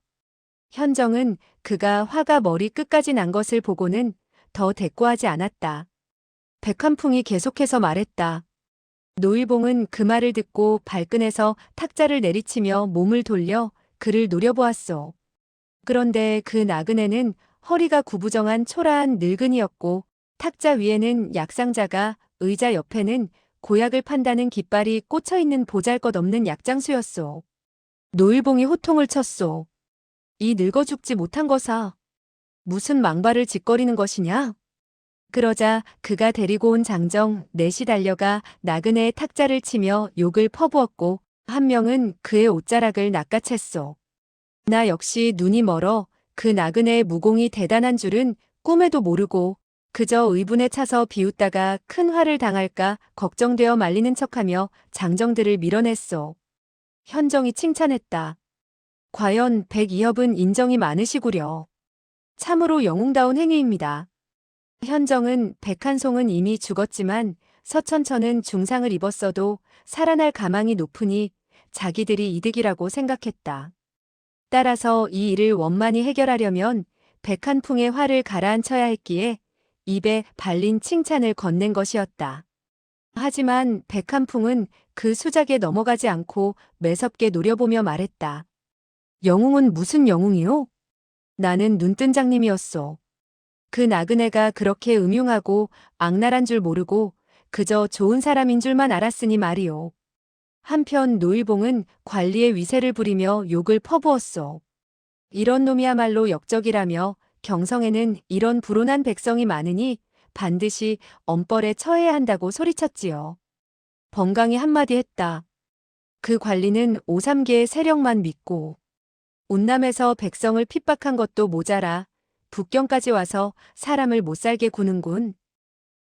A: 현정은 그가 화가 머리 끝까지 난 것을 보고는 더 대꾸하지 않았다. 백한풍이 계속해서 말했다. 노일봉은 그 말을 듣고 발끈해서 탁자를 내리치며 몸을 돌려 그를 노려보았소. 그런데 그 나그네는 허리가 구부정한 초라한 늙은이였고 탁자 위에는 약상자가 의자 옆에는 고약을 판다는 깃발이 꽂혀있는 보잘것없는 약장수였소. 노일봉이 호통을 쳤소. 이 늙어 죽지 못한 거사. 무슨 망발을 짓거리는 것이냐? 그러자 그가 데리고 온 장정 넷이 달려가 나그네의 탁자를 치며 욕을 퍼부었고 한 명은 그의 옷자락을 낚아챘소. 나 역시 눈이 멀어 그 나그네의 무공이 대단한 줄은 꿈에도 모르고 그저 의분에 차서 비웃다가 큰 화를 당할까 걱정되어 말리는 척하며 장정들을 밀어냈소. 현정이 칭찬했다. 과연 백이협은 인정이 많으시구려. 참으로 영웅다운 행위입니다. 현정은 백한송은 이미 죽었지만 서천천은 중상을 입었어도 살아날 가망이 높으니 자기들이 이득이라고 생각했다. 따라서 이 일을 원만히 해결하려면 백한풍의 화를 가라앉혀야 했기에 입에 발린 칭찬을 건넨 것이었다. 하지만 백한풍은 그 수작에 넘어가지 않고 매섭게 노려보며 말했다. 영웅은 무슨 영웅이요? 나는 눈뜬 장님이었소. 그 나그네가 그렇게 음흉하고 악랄한 줄 모르고 그저 좋은 사람인 줄만 알았으니 말이오. 한편 노일봉은 관리의 위세를 부리며 욕을 퍼부었소. 이런 놈이야말로 역적이라며 경성에는 이런 불온한 백성이 많으니 반드시 엄벌에 처해야 한다고 소리쳤지요. 번강이 한마디 했다. 그 관리는 오삼계의 세력만 믿고 운남에서 백성을 핍박한 것도 모자라 북경까지 와서 사람을 못살게 구는군.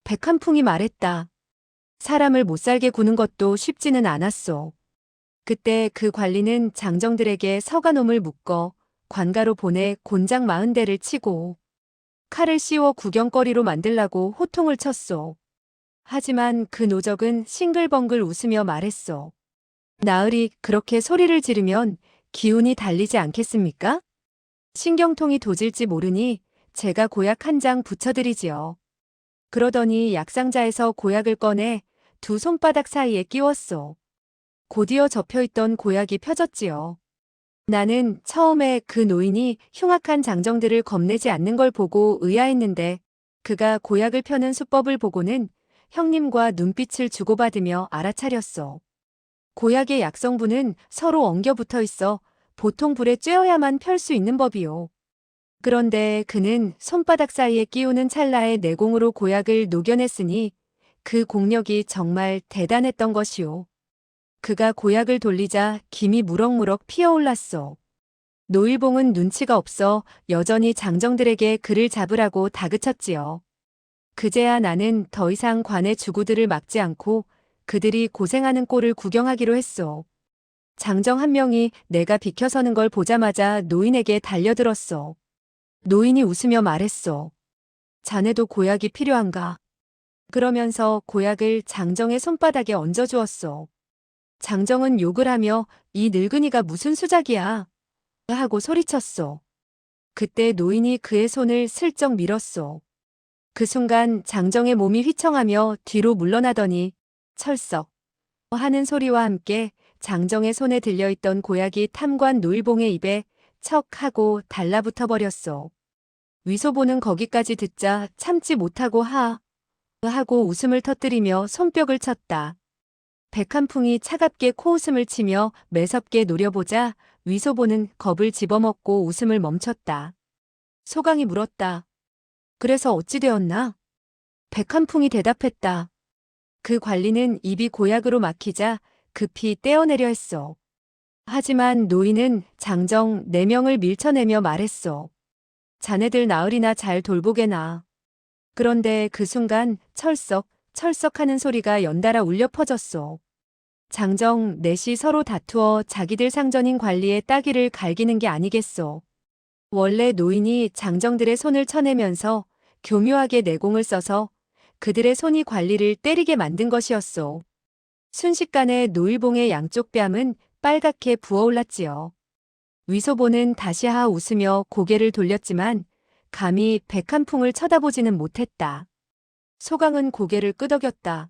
A: 백한풍이 말했다. 사람을 못살게 구는 것도 쉽지는 않았소. 그때 그 관리는 장정들에게 서가놈을 묶어 관가로 보내 곤장 40대를 치고 칼을 씌워 구경거리로 만들라고 호통을 쳤소. 하지만 그 노적은 싱글벙글 웃으며 말했소. 나으리 그렇게 소리를 지르면 기운이 달리지 않겠습니까? 신경통이 도질지 모르니 제가 고약 한 장 붙여드리지요. 그러더니 약상자에서 고약을 꺼내 두 손바닥 사이에 끼웠소. 곧이어 접혀있던 고약이 펴졌지요. 나는 처음에 그 노인이 흉악한 장정들을 겁내지 않는 걸 보고 의아했는데 그가 고약을 펴는 수법을 보고는 형님과 눈빛을 주고받으며 알아차렸소. 고약의 약성분은 서로 엉겨 붙어 있어 보통 불에 쬐어야만 펼 수 있는 법이요. 그런데 그는 손바닥 사이에 끼우는 찰나에 내공으로 고약을 녹여냈으니 그 공력이 정말 대단했던 것이요. 그가 고약을 돌리자 김이 무럭무럭 피어올랐소. 노일봉은 눈치가 없어 여전히 장정들에게 그를 잡으라고 다그쳤지요. 그제야 나는 더 이상 관의 주구들을 막지 않고 그들이 고생하는 꼴을 구경하기로 했소. 장정 한 명이 내가 비켜서는 걸 보자마자 노인에게 달려들었소. 노인이 웃으며 말했소. 자네도 고약이 필요한가? 그러면서 고약을 장정의 손바닥에 얹어주었소. 장정은 욕을 하며 이 늙은이가 무슨 수작이야? 하고 소리쳤소. 그때 노인이 그의 손을 슬쩍 밀었소. 그 순간 장정의 몸이 휘청하며 뒤로 물러나더니 철썩 하는 소리와 함께 장정의 손에 들려있던 고약이 탐관 노일봉의 입에 척 하고 달라붙어 버렸소. 위소보는 거기까지 듣자 참지 못하고 하고 웃음을 터뜨리며 손뼉을 쳤다. 백한풍이 차갑게 코웃음을 치며 매섭게 노려보자 위소보는 겁을 집어먹고 웃음을 멈췄다. 소강이 물었다. 그래서 어찌 되었나? 백한풍이 대답했다. 그 관리는 입이 고약으로 막히자 급히 떼어내려 했소. 하지만 노인은 장정 4명을 밀쳐내며 말했소. 자네들 나으리나 잘 돌보게나. 그런데 그 순간 철썩하는 소리가 연달아 울려 퍼졌소. 장정 넷이 서로 다투어 자기들 상전인 관리의 따귀를 갈기는 게 아니겠소. 원래 노인이 장정들의 손을 쳐내면서 교묘하게 내공을 써서 그들의 손이 관리를 때리게 만든 것이었소. 순식간에 노일봉의 양쪽 뺨은 빨갛게 부어올랐지요. 위소보는 다시 웃으며 고개를 돌렸지만 감히 백한풍을 쳐다보지는 못했다. 소강은 고개를 끄덕였다.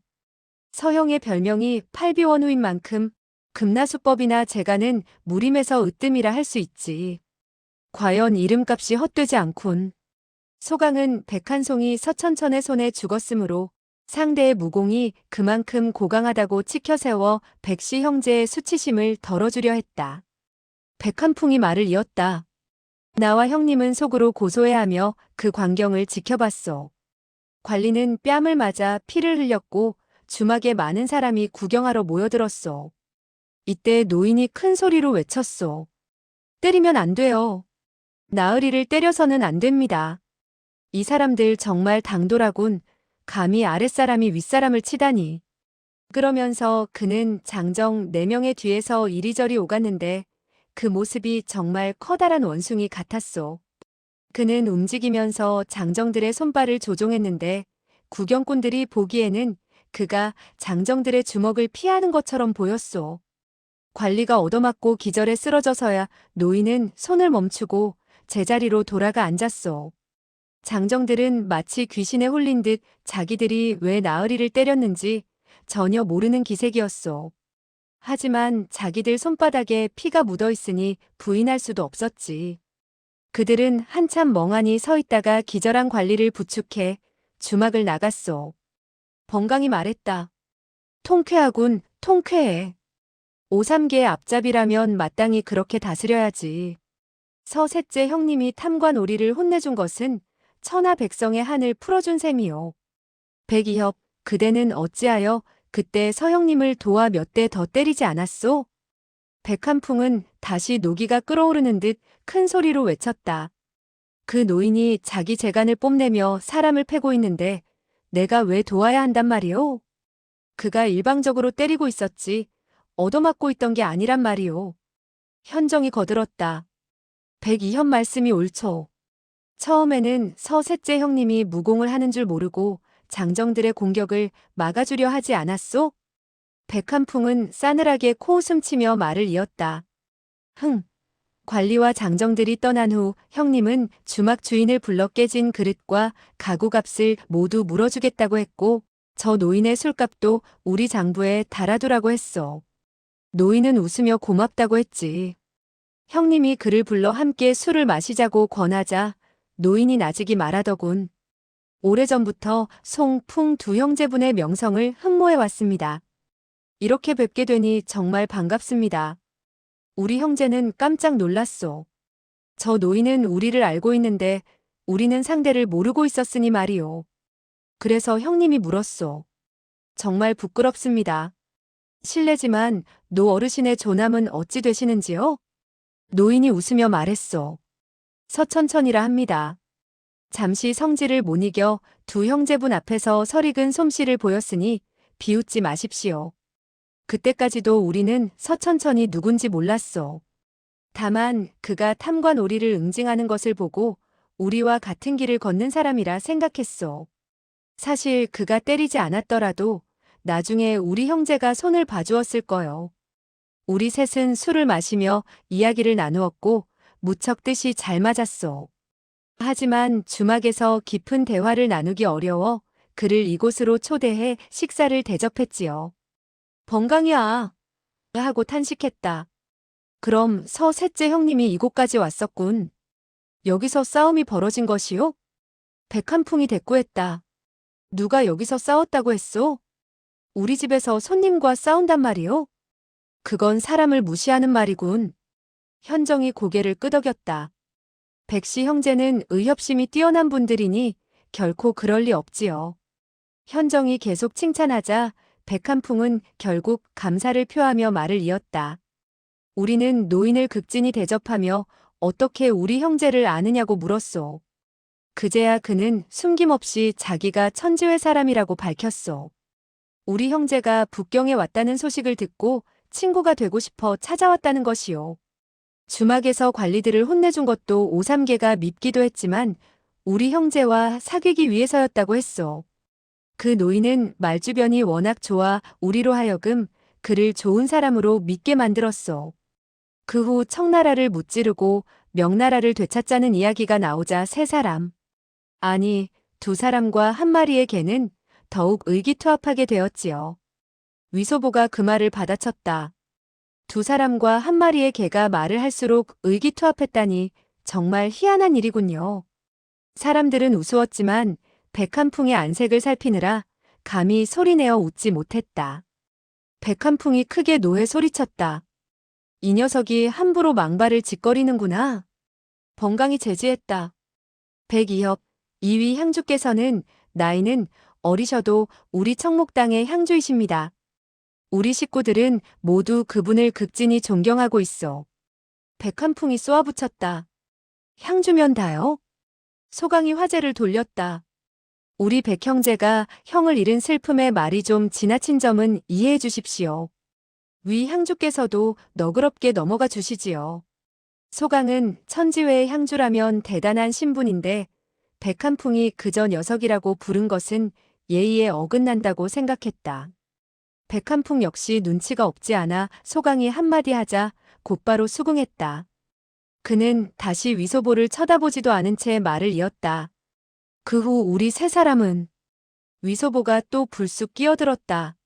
A: 서형의 별명이 팔비원후인 만큼 금나수법이나 재간은 무림에서 으뜸이라 할 수 있지. 과연 이름값이 헛되지 않군. 소강은 백한송이 서천천의 손에 죽었으므로 상대의 무공이 그만큼 고강하다고 치켜세워 백씨 형제의 수치심을 덜어주려 했다. 백한풍이 말을 이었다. 나와 형님은 속으로 고소해하며 그 광경을 지켜봤소. 관리는 뺨을 맞아 피를 흘렸고 주막에 많은 사람이 구경하러 모여들었소. 이때 노인이 큰 소리로 외쳤소. 때리면 안 돼요. 나으리를 때려서는 안 됩니다. 이 사람들 정말 당돌하군. 감히 아랫사람이 윗사람을 치다니. 그러면서 그는 장정 4명의 뒤에서 이리저리 오갔는데 그 모습이 정말 커다란 원숭이 같았소. 그는 움직이면서 장정들의 손발을 조종했는데 구경꾼들이 보기에는 그가 장정들의 주먹을 피하는 것처럼 보였소. 관리가 얻어맞고 기절해 쓰러져서야 노인은 손을 멈추고 제자리로 돌아가 앉았소. 장정들은 마치 귀신에 홀린 듯 자기들이 왜 나으리를 때렸는지 전혀 모르는 기색이었소. 하지만 자기들 손바닥에 피가 묻어 있으니 부인할 수도 없었지. 그들은 한참 멍하니 서 있다가 기절한 관리를 부축해 주막을 나갔소. 번강이 말했다. 통쾌하군, 통쾌해. 오삼계의 앞잡이라면 마땅히 그렇게 다스려야지. 서셋째 형님이 탐관 오리를 혼내준 것은 천하 백성의 한을 풀어준 셈이요. 백이협, 그대는 어찌하여 그때 서형님을 도와 몇 대 더 때리지 않았소? 백한풍은 다시 노기가 끓어오르는 듯 큰 소리로 외쳤다. 그 노인이 자기 재간을 뽐내며 사람을 패고 있는데 내가 왜 도와야 한단 말이오? 그가 일방적으로 때리고 있었지 얻어맞고 있던 게 아니란 말이오. 현정이 거들었다. 백이현 말씀이 옳죠. 처음에는 서셋째 형님이 무공을 하는 줄 모르고 장정들의 공격을 막아주려 하지 않았소? 백한풍은 싸늘하게 코웃음치며 말을 이었다. 관리와 장정들이 떠난 후 형님은 주막 주인을 불러 깨진 그릇과 가구값을 모두 물어주겠다고 했고 저 노인의 술값도 우리 장부에 달아두라고 했어. 노인은 웃으며 고맙다고 했지. 형님이 그를 불러 함께 술을 마시자고 권하자 노인이 나직이 말하더군. 오래전부터 송, 풍 두 형제분의 명성을 흠모해왔습니다. 이렇게 뵙게 되니 정말 반갑습니다. 우리 형제는 깜짝 놀랐소. 저 노인은 우리를 알고 있는데 우리는 상대를 모르고 있었으니 말이오. 그래서 형님이 물었소. 정말 부끄럽습니다. 실례지만 노 어르신의 조남은 어찌 되시는지요? 노인이 웃으며 말했소. 서천천이라 합니다. 잠시 성질을 못 이겨 두 형제분 앞에서 설익은 솜씨를 보였으니 비웃지 마십시오. 그때까지도 우리는 서천천이 누군지 몰랐소. 다만 그가 탐관 오리를 응징하는 것을 보고 우리와 같은 길을 걷는 사람이라 생각했소. 사실 그가 때리지 않았더라도 나중에 우리 형제가 손을 봐주었을 거요. 우리 셋은 술을 마시며 이야기를 나누었고 무척 뜻이 잘 맞았소. 하지만 주막에서 깊은 대화를 나누기 어려워 그를 이곳으로 초대해 식사를 대접했지요. 번강이야 하고 탄식했다. 그럼 서 셋째 형님이 이곳까지 왔었군. 여기서 싸움이 벌어진 것이요? 백한풍이 대꾸했다. 누가 여기서 싸웠다고 했소? 우리 집에서 손님과 싸운단 말이요? 그건 사람을 무시하는 말이군. 현정이 고개를 끄덕였다. 백씨 형제는 의협심이 뛰어난 분들이니 결코 그럴 리 없지요. 현정이 계속 칭찬하자 백한풍은 결국 감사를 표하며 말을 이었다. 우리는 노인을 극진히 대접하며 어떻게 우리 형제를 아느냐고 물었소. 그제야 그는 숨김없이 자기가 천지회 사람이라고 밝혔소. 우리 형제가 북경에 왔다는 소식을 듣고 친구가 되고 싶어 찾아왔다는 것이요. 주막에서 관리들을 혼내준 것도 오삼계가 밉기도 했지만 우리 형제와 사귀기 위해서였다고 했소. 그 노인은 말주변이 워낙 좋아 우리로 하여금 그를 좋은 사람으로 믿게 만들었소. 그 후 청나라를 무찌르고 명나라를 되찾자는 이야기가 나오자 세 사람, 아니 두 사람과 한 마리의 개는 더욱 의기투합하게 되었지요. 위소보가 그 말을 받아쳤다. 두 사람과 한 마리의 개가 말을 할수록 의기투합했다니 정말 희한한 일이군요. 사람들은 우스웠지만 백한풍의 안색을 살피느라 감히 소리내어 웃지 못했다. 백한풍이 크게 노해 소리쳤다. 이 녀석이 함부로 망발을 짓거리는구나. 번강이 제지했다. 백이협, 이위 향주께서는 나이는 어리셔도 우리 청목당의 향주이십니다. 우리 식구들은 모두 그분을 극진히 존경하고 있어. 백한풍이 쏘아붙였다. 향주면 다요? 소강이 화제를 돌렸다. 우리 백형제가 형을 잃은 슬픔에 말이 좀 지나친 점은 이해해 주십시오. 위 향주께서도 너그럽게 넘어가 주시지요. 소강은 천지회의 향주라면 대단한 신분인데 백한풍이 그저 녀석이라고 부른 것은 예의에 어긋난다고 생각했다. 백한풍 역시 눈치가 없지 않아 소강이 한마디 하자 곧바로 수긍했다. 그는 다시 위소보를 쳐다보지도 않은 채 말을 이었다. 그 후 우리 세 사람은 위소보가 또 불쑥 끼어들었다.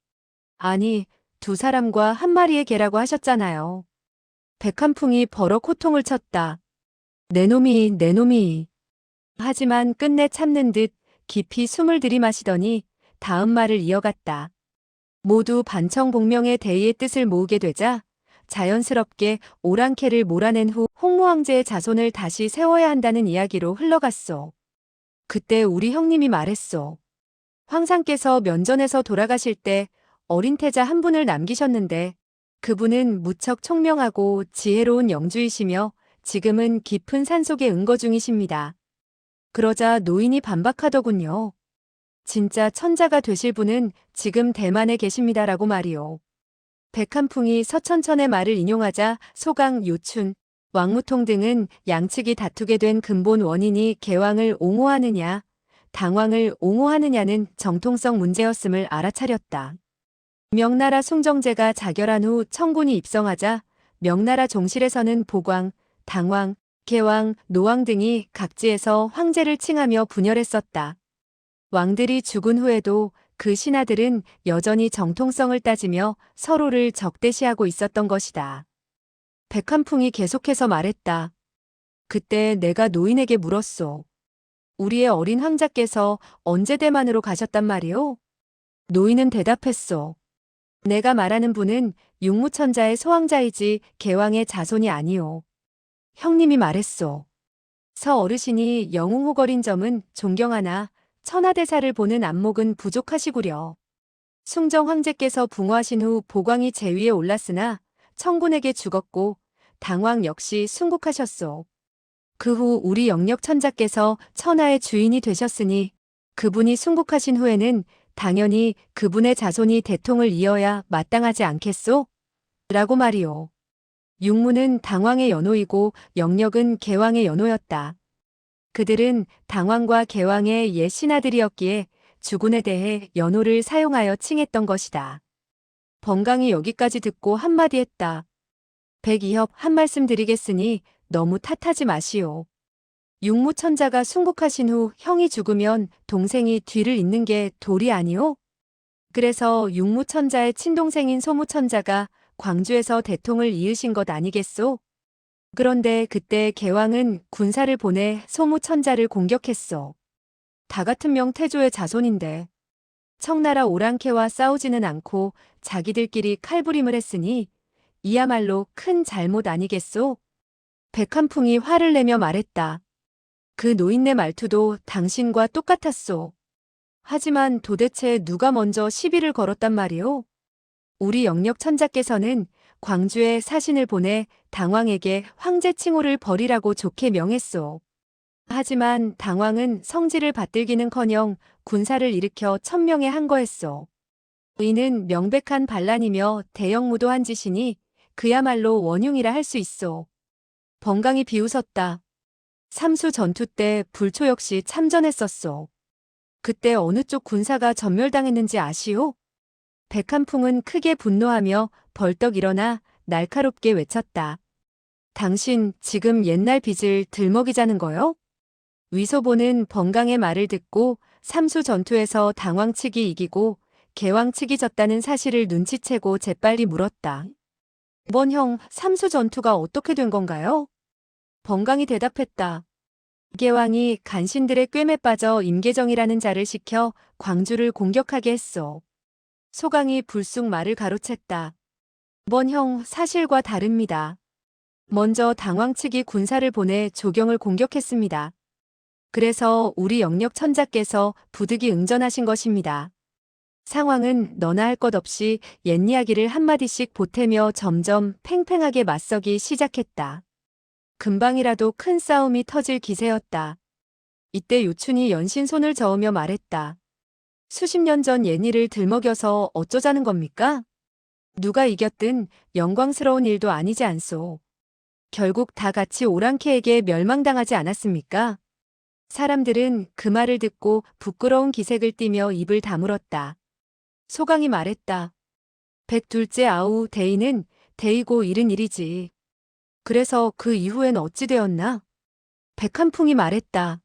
A: 아니, 두 사람과 한 마리의 개라고 하셨잖아요. 백한풍이 버럭 호통을 쳤다. 내 놈이. 하지만 끝내 참는 듯 깊이 숨을 들이마시더니 다음 말을 이어갔다. 모두 반청복명의 대의의 뜻을 모으게 되자 자연스럽게 오랑캐를 몰아낸 후 홍모왕제의 자손을 다시 세워야 한다는 이야기로 흘러갔소. 그때 우리 형님이 말했소. 황상께서 면전에서 돌아가실 때 어린 태자 한 분을 남기셨는데 그분은 무척 총명하고 지혜로운 영주이시며 지금은 깊은 산속에 은거 중이십니다. 그러자 노인이 반박하더군요. 진짜 천자가 되실 분은 지금 대만에 계십니다라고 말이요. 백한풍이 서천천의 말을 인용하자 소강, 요춘, 왕무통 등은 양측이 다투게 된 근본 원인이 개왕을 옹호하느냐, 당왕을 옹호하느냐는 정통성 문제였음을 알아차렸다. 명나라 숭정제가 자결한 후 청군이 입성하자 명나라 종실에서는 보광, 당왕, 개왕, 노왕 등이 각지에서 황제를 칭하며 분열했었다. 왕들이 죽은 후에도 그 신하들은 여전히 정통성을 따지며 서로를 적대시하고 있었던 것이다. 백한풍이 계속해서 말했다. 그때 내가 노인에게 물었소. 우리의 어린 황자께서 언제 대만으로 가셨단 말이오? 노인은 대답했소. 내가 말하는 분은 육무천자의 소왕자이지 개왕의 자손이 아니오. 형님이 말했소. 서 어르신이 영웅호걸인 점은 존경하나 천하대사를 보는 안목은 부족하시구려. 숭정 황제께서 붕어하신 후 보광이 제위에 올랐으나 청군에게 죽었고 당왕 역시 순국하셨소. 그 후 우리 영력천자께서 천하의 주인이 되셨으니 그분이 순국하신 후에는 당연히 그분의 자손이 대통을 이어야 마땅하지 않겠소? 라고 말이오. 육무는 당왕의 연호이고 영력은 개왕의 연호였다. 그들은 당왕과 개왕의 옛 신하들이었기에 주군에 대해 연호를 사용하여 칭했던 것이다. 번강이 여기까지 듣고 한마디 했다. 백이협 한 말씀 드리겠으니 너무 탓하지 마시오. 육무천자가 순국하신 후 형이 죽으면 동생이 뒤를 잇는 게 도리 아니오? 그래서 육무천자의 친동생인 소무천자가 광주에서 대통을 이으신 것 아니겠소? 그런데 그때 개왕은 군사를 보내 소무천자를 공격했소. 다 같은 명태조의 자손인데 청나라 오랑캐와 싸우지는 않고 자기들끼리 칼부림을 했으니 이야말로 큰 잘못 아니겠소? 백한풍이 화를 내며 말했다. 그 노인네 말투도 당신과 똑같았소. 하지만 도대체 누가 먼저 시비를 걸었단 말이오? 우리 영력 천자께서는 광주에 사신을 보내 당왕에게 황제 칭호를 버리라고 좋게 명했소. 하지만 당왕은 성질을 받들기는커녕 군사를 일으켜 천명에 항거했소. 이는 명백한 반란이며 대형무도한 짓이니 그야말로 원흉이라 할 수 있소. 번강이 비웃었다. 삼수 전투 때 불초 역시 참전했었소. 그때 어느 쪽 군사가 전멸당했는지 아시오? 백한풍은 크게 분노하며 벌떡 일어나 날카롭게 외쳤다. 당신 지금 옛날 빚을 들먹이자는 거요? 위소보는 번강의 말을 듣고 삼수 전투에서 당왕 측이 이기고 개왕 측이 졌다는 사실을 눈치채고 재빨리 물었다. 이번 형 삼수 전투가 어떻게 된 건가요? 번강이 대답했다. 개왕이 간신들의 꿰매 빠져 임계정이라는 자를 시켜 광주를 공격하게 했소. 소강이 불쑥 말을 가로챘다. 이번 형 사실과 다릅니다. 먼저 당왕 측이 군사를 보내 조경을 공격했습니다. 그래서 우리 영력 천자께서 부득이 응전하신 것입니다. 상황은 너나 할 것 없이 옛 이야기를 한마디씩 보태며 점점 팽팽하게 맞서기 시작했다. 금방이라도 큰 싸움이 터질 기세였다. 이때 요춘이 연신 손을 저으며 말했다. 수십 년 전 옛 일을 들먹여서 어쩌자는 겁니까? 누가 이겼든 영광스러운 일도 아니지 않소. 결국 다 같이 오랑캐에게 멸망당하지 않았습니까? 사람들은 그 말을 듣고 부끄러운 기색을 띠며 입을 다물었다. 소강이 말했다. 백둘째 아우 대의는 대의고 일은 일이지. 그래서 그 이후엔 어찌 되었나? 백한풍이 말했다.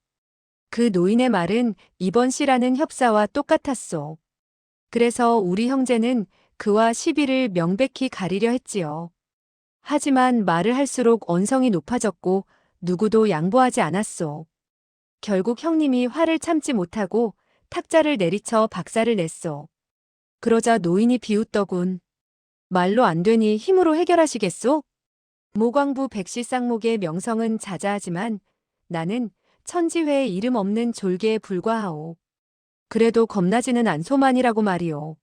A: 그 노인의 말은 이번 씨라는 협사와 똑같았소. 그래서 우리 형제는 그와 시비를 명백히 가리려 했지요. 하지만 말을 할수록 언성이 높아졌고 누구도 양보하지 않았소. 결국 형님이 화를 참지 못하고 탁자를 내리쳐 박살을 냈소. 그러자 노인이 비웃더군. 말로 안 되니 힘으로 해결하시겠소? 모광부 백시 쌍목의 명성은 자자하지만 나는 천지회에 이름 없는 졸개에 불과하오. 그래도 겁나지는 않소만이라고 말이오.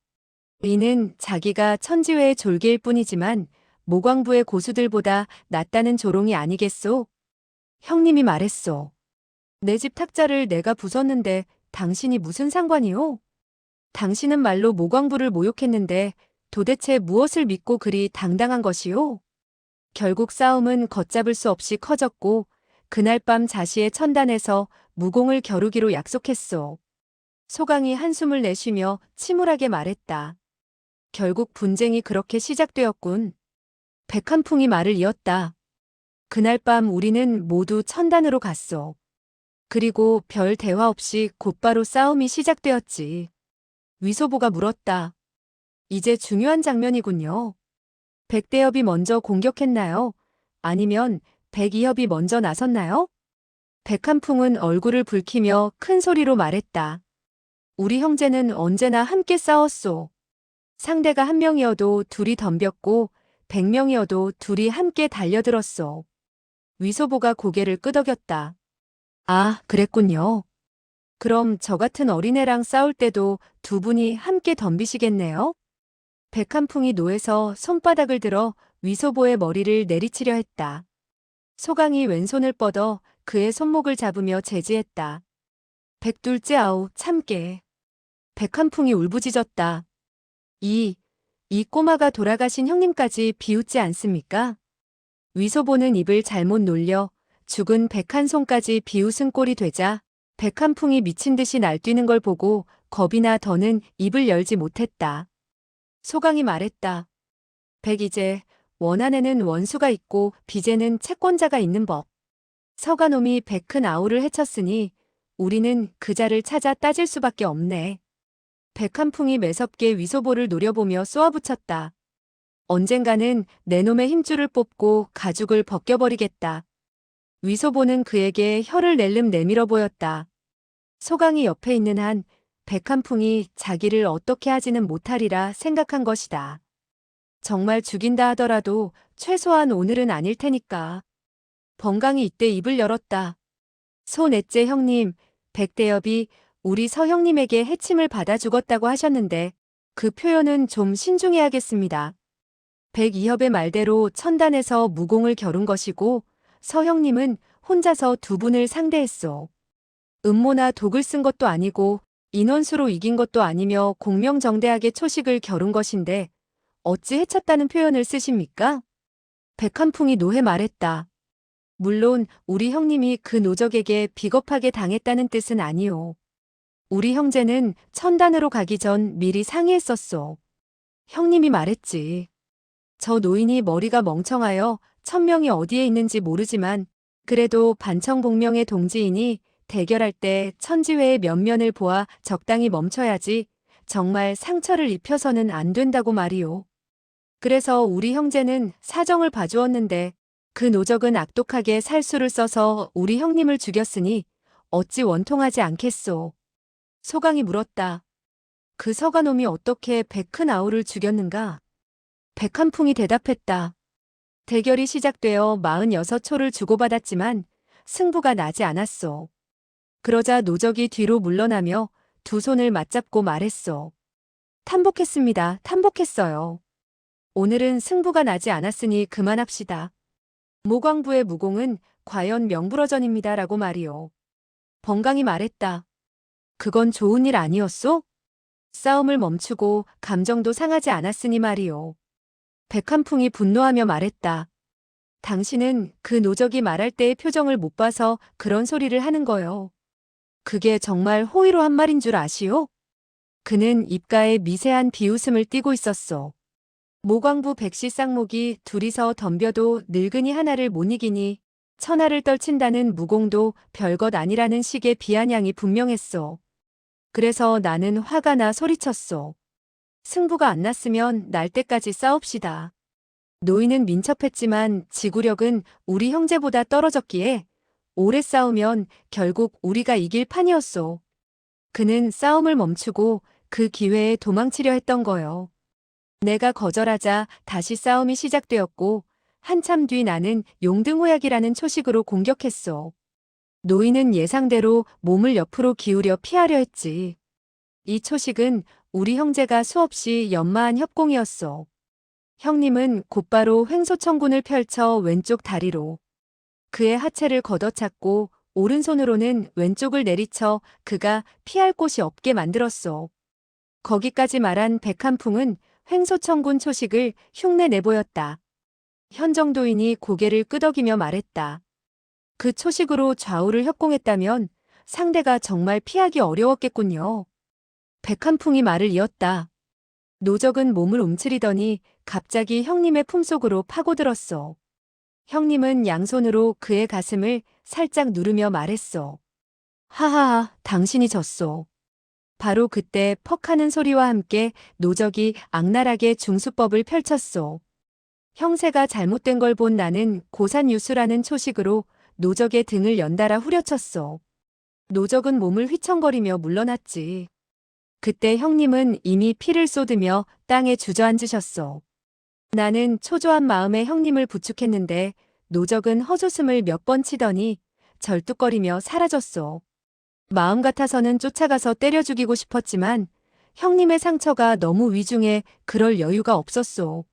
A: 이는 자기가 천지회의 졸개일 뿐이지만 모광부의 고수들보다 낫다는 조롱이 아니겠소? 형님이 말했소. 내 집 탁자를 내가 부쉈는데 당신이 무슨 상관이오? 당신은 말로 모광부를 모욕했는데 도대체 무엇을 믿고 그리 당당한 것이오? 결국 싸움은 걷잡을 수 없이 커졌고 그날 밤 자시의 천단에서 무공을 겨루기로 약속했소. 소강이 한숨을 내쉬며 침울하게 말했다. 결국 분쟁이 그렇게 시작되었군. 백한풍이 말을 이었다. 그날 밤 우리는 모두 천단으로 갔소. 그리고 별 대화 없이 곧바로 싸움이 시작되었지. 위소보가 물었다. 이제 중요한 장면이군요. 백대엽이 먼저 공격했나요? 아니면 백이협이 먼저 나섰나요? 백한풍은 얼굴을 붉히며 큰 소리로 말했다. 우리 형제는 언제나 함께 싸웠소. 상대가 한 명이어도 둘이 덤볐고 100명이어도 둘이 함께 달려들었소. 위소보가 고개를 끄덕였다. 아, 그랬군요. 그럼 저 같은 어린애랑 싸울 때도 두 분이 함께 덤비시겠네요? 백한풍이 노에서 손바닥을 들어 위소보의 머리를 내리치려 했다. 소강이 왼손을 뻗어 그의 손목을 잡으며 제지했다. 백둘째 아우 참게. 백한풍이 울부짖었다. 이 꼬마가 돌아가신 형님까지 비웃지 않습니까? 위소보는 입을 잘못 놀려 죽은 백한송까지 비웃은 꼴이 되자 백한풍이 미친 듯이 날뛰는 걸 보고 겁이나 더는 입을 열지 못했다. 소강이 말했다. 백이제 원안에는 원수가 있고 빚에는 채권자가 있는 법. 서가놈이 백큰 아우를 해쳤으니 우리는 그자를 찾아 따질 수밖에 없네. 백한풍이 매섭게 위소보를 노려보며 쏘아붙였다. 언젠가는 내 놈의 힘줄을 뽑고 가죽을 벗겨버리겠다. 위소보는 그에게 혀를 낼름 내밀어 보였다. 소강이 옆에 있는 한 백한풍이 자기를 어떻게 하지는 못하리라 생각한 것이다. 정말 죽인다 하더라도 최소한 오늘은 아닐 테니까. 번강이 이때 입을 열었다. 소 넷째 형님, 백대엽이 우리 서 형님에게 해침을 받아 죽었다고 하셨는데 그 표현은 좀 신중해야겠습니다. 백이협의 말대로 천단에서 무공을 겨룬 것이고 서 형님은 혼자서 두 분을 상대했소. 음모나 독을 쓴 것도 아니고 인원수로 이긴 것도 아니며 공명정대하게 초식을 겨룬 것인데 어찌 해쳤다는 표현을 쓰십니까? 백한풍이 노해 말했다. 물론 우리 형님이 그 노적에게 비겁하게 당했다는 뜻은 아니오. 우리 형제는 천단으로 가기 전 미리 상의했었소. 형님이 말했지. 저 노인이 머리가 멍청하여 천명이 어디에 있는지 모르지만 그래도 반청복명의 동지이니 대결할 때 천지회의 면면을 보아 적당히 멈춰야지 정말 상처를 입혀서는 안 된다고 말이오. 그래서 우리 형제는 사정을 봐주었는데 그 노적은 악독하게 살수를 써서 우리 형님을 죽였으니 어찌 원통하지 않겠소. 소강이 물었다. 그 서가놈이 어떻게 백큰 아우를 죽였는가? 백한풍이 대답했다. 대결이 시작되어 46초를 주고받았지만 승부가 나지 않았소. 그러자 노적이 뒤로 물러나며 두 손을 맞잡고 말했소. 탐복했습니다. 탐복했어요. 오늘은 승부가 나지 않았으니 그만합시다. 모광부의 무공은 과연 명불허전입니다. 라고 말이오. 번강이 말했다. 그건 좋은 일 아니었소? 싸움을 멈추고 감정도 상하지 않았으니 말이오. 백한풍이 분노하며 말했다. 당신은 그 노적이 말할 때의 표정을 못 봐서 그런 소리를 하는 거요. 그게 정말 호의로 한 말인 줄 아시오? 그는 입가에 미세한 비웃음을 띠고 있었소. 모광부 백시 쌍목이 둘이서 덤벼도 늙은이 하나를 못 이기니 천하를 떨친다는 무공도 별것 아니라는 식의 비아냥이 분명했소. 그래서 나는 화가 나 소리쳤소. 승부가 안 났으면 날 때까지 싸웁시다. 노인은 민첩했지만 지구력은 우리 형제보다 떨어졌기에 오래 싸우면 결국 우리가 이길 판이었소. 그는 싸움을 멈추고 그 기회에 도망치려 했던 거요. 내가 거절하자 다시 싸움이 시작되었고 한참 뒤 나는 용등호약이라는 초식으로 공격했소. 노인은 예상대로 몸을 옆으로 기울여 피하려 했지. 이 초식은 우리 형제가 수없이 연마한 협공이었소. 형님은 곧바로 횡소천군을 펼쳐 왼쪽 다리로 그의 하체를 걷어찼고 오른손으로는 왼쪽을 내리쳐 그가 피할 곳이 없게 만들었소. 거기까지 말한 백한풍은 횡소천군 초식을 흉내 내보였다. 현정도인이 고개를 끄덕이며 말했다. 그 초식으로 좌우를 협공했다면 상대가 정말 피하기 어려웠겠군요. 백한풍이 말을 이었다. 노적은 몸을 움츠리더니 갑자기 형님의 품속으로 파고들었어. 형님은 양손으로 그의 가슴을 살짝 누르며 말했어. 하하하, 당신이 졌소. 바로 그때 퍽 하는 소리와 함께 노적이 악랄하게 중수법을 펼쳤소. 형세가 잘못된 걸 본 나는 고산유수라는 초식으로 노적의 등을 연달아 후려쳤소. 노적은 몸을 휘청거리며 물러났지. 그때 형님은 이미 피를 쏟으며 땅에 주저앉으셨소. 나는 초조한 마음에 형님을 부축했는데 노적은 헛웃음을 몇 번 치더니 절뚝거리며 사라졌소. 마음 같아서는 쫓아가서 때려 죽이고 싶었지만 형님의 상처가 너무 위중해 그럴 여유가 없었소.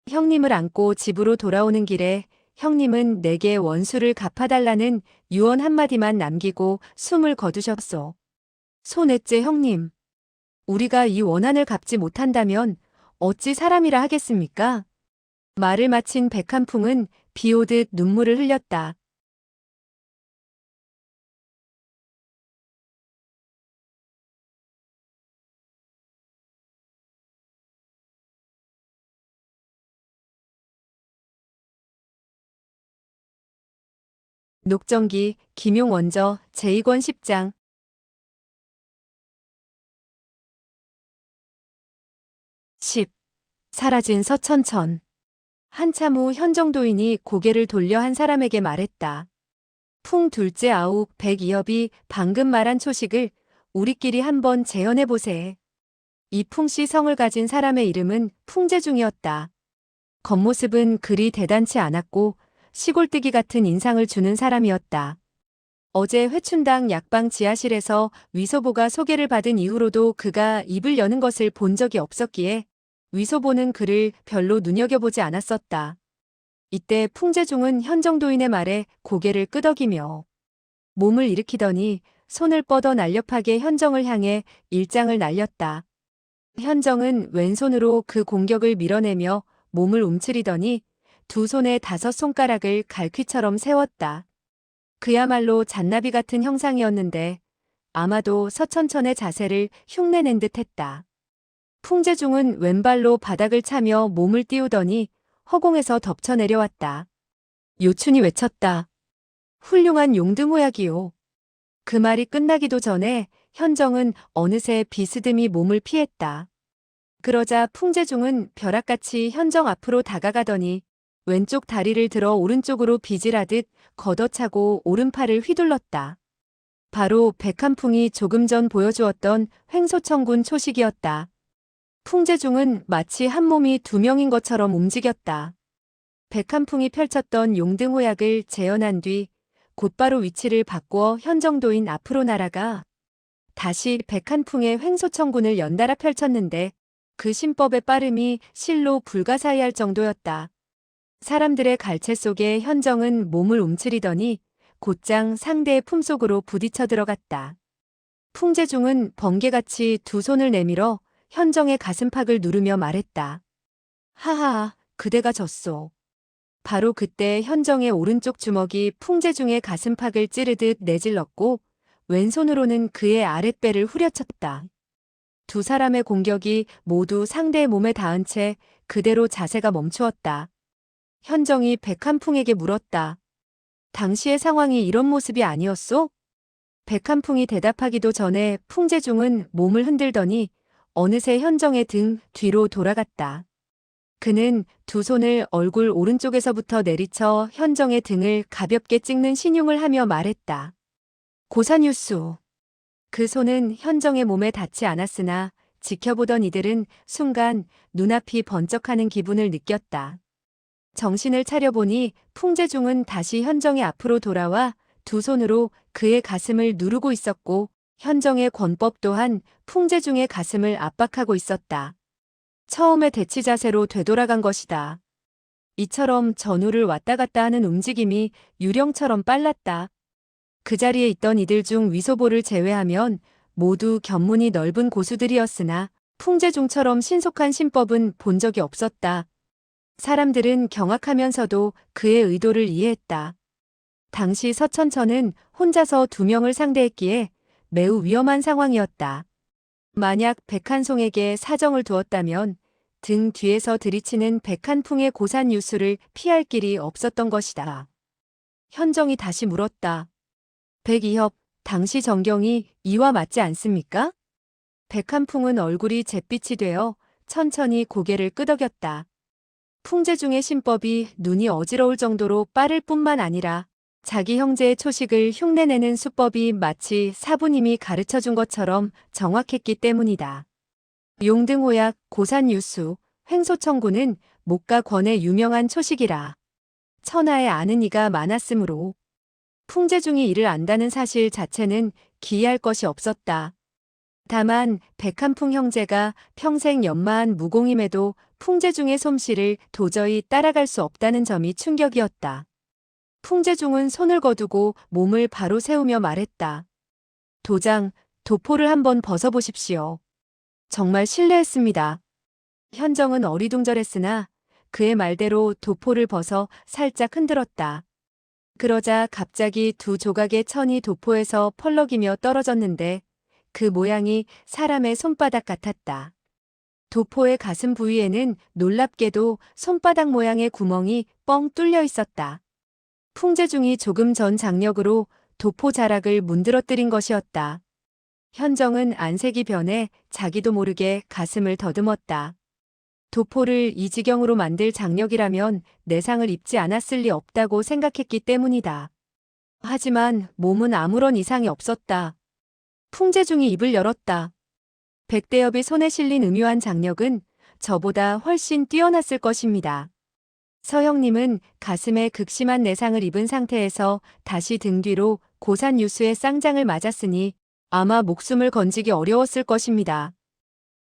A: 형님을 안고 집으로 돌아오는 길에 형님은 내게 원수를 갚아달라는 유언 한마디만 남기고 숨을 거두셨소. 소 넷째 형님, 우리가 이 원한을 갚지 못한다면 어찌 사람이라 하겠습니까? 말을 마친 백한풍은 비 오듯 눈물을 흘렸다. 녹정기, 김용원저, 제2권 10장. 10. 사라진 서천천. 한참 후 현정도인이 고개를 돌려 한 사람에게 말했다. 풍 둘째 아욱 백이업이 방금 말한 초식을 우리끼리 한번 재현해보세. 이 풍씨 성을 가진 사람의 이름은 풍재중이었다. 겉모습은 그리 대단치 않았고 시골뜨기 같은 인상을 주는 사람이었다. 어제 회춘당 약방 지하실에서 위소보가 소개를 받은 이후로도 그가 입을 여는 것을 본 적이 없었기에 위소보는 그를 별로 눈여겨보지 않았었다. 이때 풍재중은 현정도인의 말에 고개를 끄덕이며 몸을 일으키더니 손을 뻗어 날렵하게 현정을 향해 일장을 날렸다. 현정은 왼손으로 그 공격을 밀어내며 몸을 움츠리더니 두 손에 5손가락을 갈퀴처럼 세웠다. 그야말로 잔나비 같은 형상이었는데 아마도 서천천의 자세를 흉내낸 듯 했다. 풍재중은 왼발로 바닥을 차며 몸을 띄우더니 허공에서 덮쳐 내려왔다. 요춘이 외쳤다. 훌륭한 용등호약이요. 그 말이 끝나기도 전에 현정은 어느새 비스듬히 몸을 피했다. 그러자 풍재중은 벼락같이 현정 앞으로 다가가더니 왼쪽 다리를 들어 오른쪽으로 비질하듯 걷어차고 오른팔을 휘둘렀다. 바로 백한풍이 조금 전 보여주었던 횡소천군 초식이었다. 풍재중은 마치 한 몸이 두 명인 것처럼 움직였다. 백한풍이 펼쳤던 용등호약을 재현한 뒤 곧바로 위치를 바꾸어 현정도인 앞으로 날아가 다시 백한풍의 횡소천군을 연달아 펼쳤는데 그 신법의 빠름이 실로 불가사의할 정도였다. 사람들의 갈채 속에 현정은 몸을 움츠리더니 곧장 상대의 품속으로 부딪혀 들어갔다. 풍재중은 번개같이 두 손을 내밀어 현정의 가슴팍을 누르며 말했다. 하하, 그대가 졌소. 바로 그때 현정의 오른쪽 주먹이 풍재중의 가슴팍을 찌르듯 내질렀고 왼손으로는 그의 아랫배를 후려쳤다. 두 사람의 공격이 모두 상대의 몸에 닿은 채 그대로 자세가 멈추었다. 현정이 백한풍에게 물었다. 당시의 상황이 이런 모습이 아니었소? 백한풍이 대답하기도 전에 풍재중은 몸을 흔들더니 어느새 현정의 등 뒤로 돌아갔다. 그는 두 손을 얼굴 오른쪽에서부터 내리쳐 현정의 등을 가볍게 찍는 신용을 하며 말했다. 고사뉴수. 그 손은 현정의 몸에 닿지 않았으나 지켜보던 이들은 순간 눈앞이 번쩍하는 기분을 느꼈다. 정신을 차려보니 풍재중은 다시 현정의 앞으로 돌아와 두 손으로 그의 가슴을 누르고 있었고 현정의 권법 또한 풍재중의 가슴을 압박하고 있었다. 처음의 대치 자세로 되돌아간 것이다. 이처럼 전우를 왔다 갔다 하는 움직임이 유령처럼 빨랐다. 그 자리에 있던 이들 중 위소보를 제외하면 모두 견문이 넓은 고수들이었으나 풍재중처럼 신속한 신법은 본 적이 없었다. 사람들은 경악하면서도 그의 의도를 이해했다. 당시 서천천은 혼자서 두 명을 상대했기에 매우 위험한 상황이었다. 만약 백한송에게 사정을 두었다면 등 뒤에서 들이치는 백한풍의 고산 유수를 피할 길이 없었던 것이다. 현정이 다시 물었다. 백이협, 당시 정경이 이와 맞지 않습니까? 백한풍은 얼굴이 잿빛이 되어 천천히 고개를 끄덕였다. 풍재중의 신법이 눈이 어지러울 정도로 빠를 뿐만 아니라 자기 형제의 초식을 흉내내는 수법이 마치 사부님이 가르쳐준 것처럼 정확했기 때문이다. 용등호약, 고산유수, 횡소천구는 목과 권의 유명한 초식이라 천하에 아는 이가 많았으므로 풍재중이 이를 안다는 사실 자체는 기이할 것이 없었다. 다만 백한풍 형제가 평생 연마한 무공임에도 풍재중의 솜씨를 도저히 따라갈 수 없다는 점이 충격이었다. 풍재중은 손을 거두고 몸을 바로 세우며 말했다. 도장, 도포를 한번 벗어보십시오. 정말 실례했습니다. 현정은 어리둥절했으나 그의 말대로 도포를 벗어 살짝 흔들었다. 그러자 갑자기 두 조각의 천이 도포에서 펄럭이며 떨어졌는데 그 모양이 사람의 손바닥 같았다. 도포의 가슴 부위에는 놀랍게도 손바닥 모양의 구멍이 뻥 뚫려 있었다. 풍재중이 조금 전 장력으로 도포 자락을 문드러뜨린 것이었다. 현정은 안색이 변해 자기도 모르게 가슴을 더듬었다. 도포를 이 지경으로 만들 장력이라면 내상을 입지 않았을 리 없다고 생각했기 때문이다. 하지만 몸은 아무런 이상이 없었다. 풍재중이 입을 열었다. 백대엽이 손에 실린 음유한 장력은 저보다 훨씬 뛰어났을 것입니다. 서형님은 가슴에 극심한 내상을 입은 상태에서 다시 등 뒤로 고산 유수의 쌍장을 맞았으니 아마 목숨을 건지기 어려웠을 것입니다.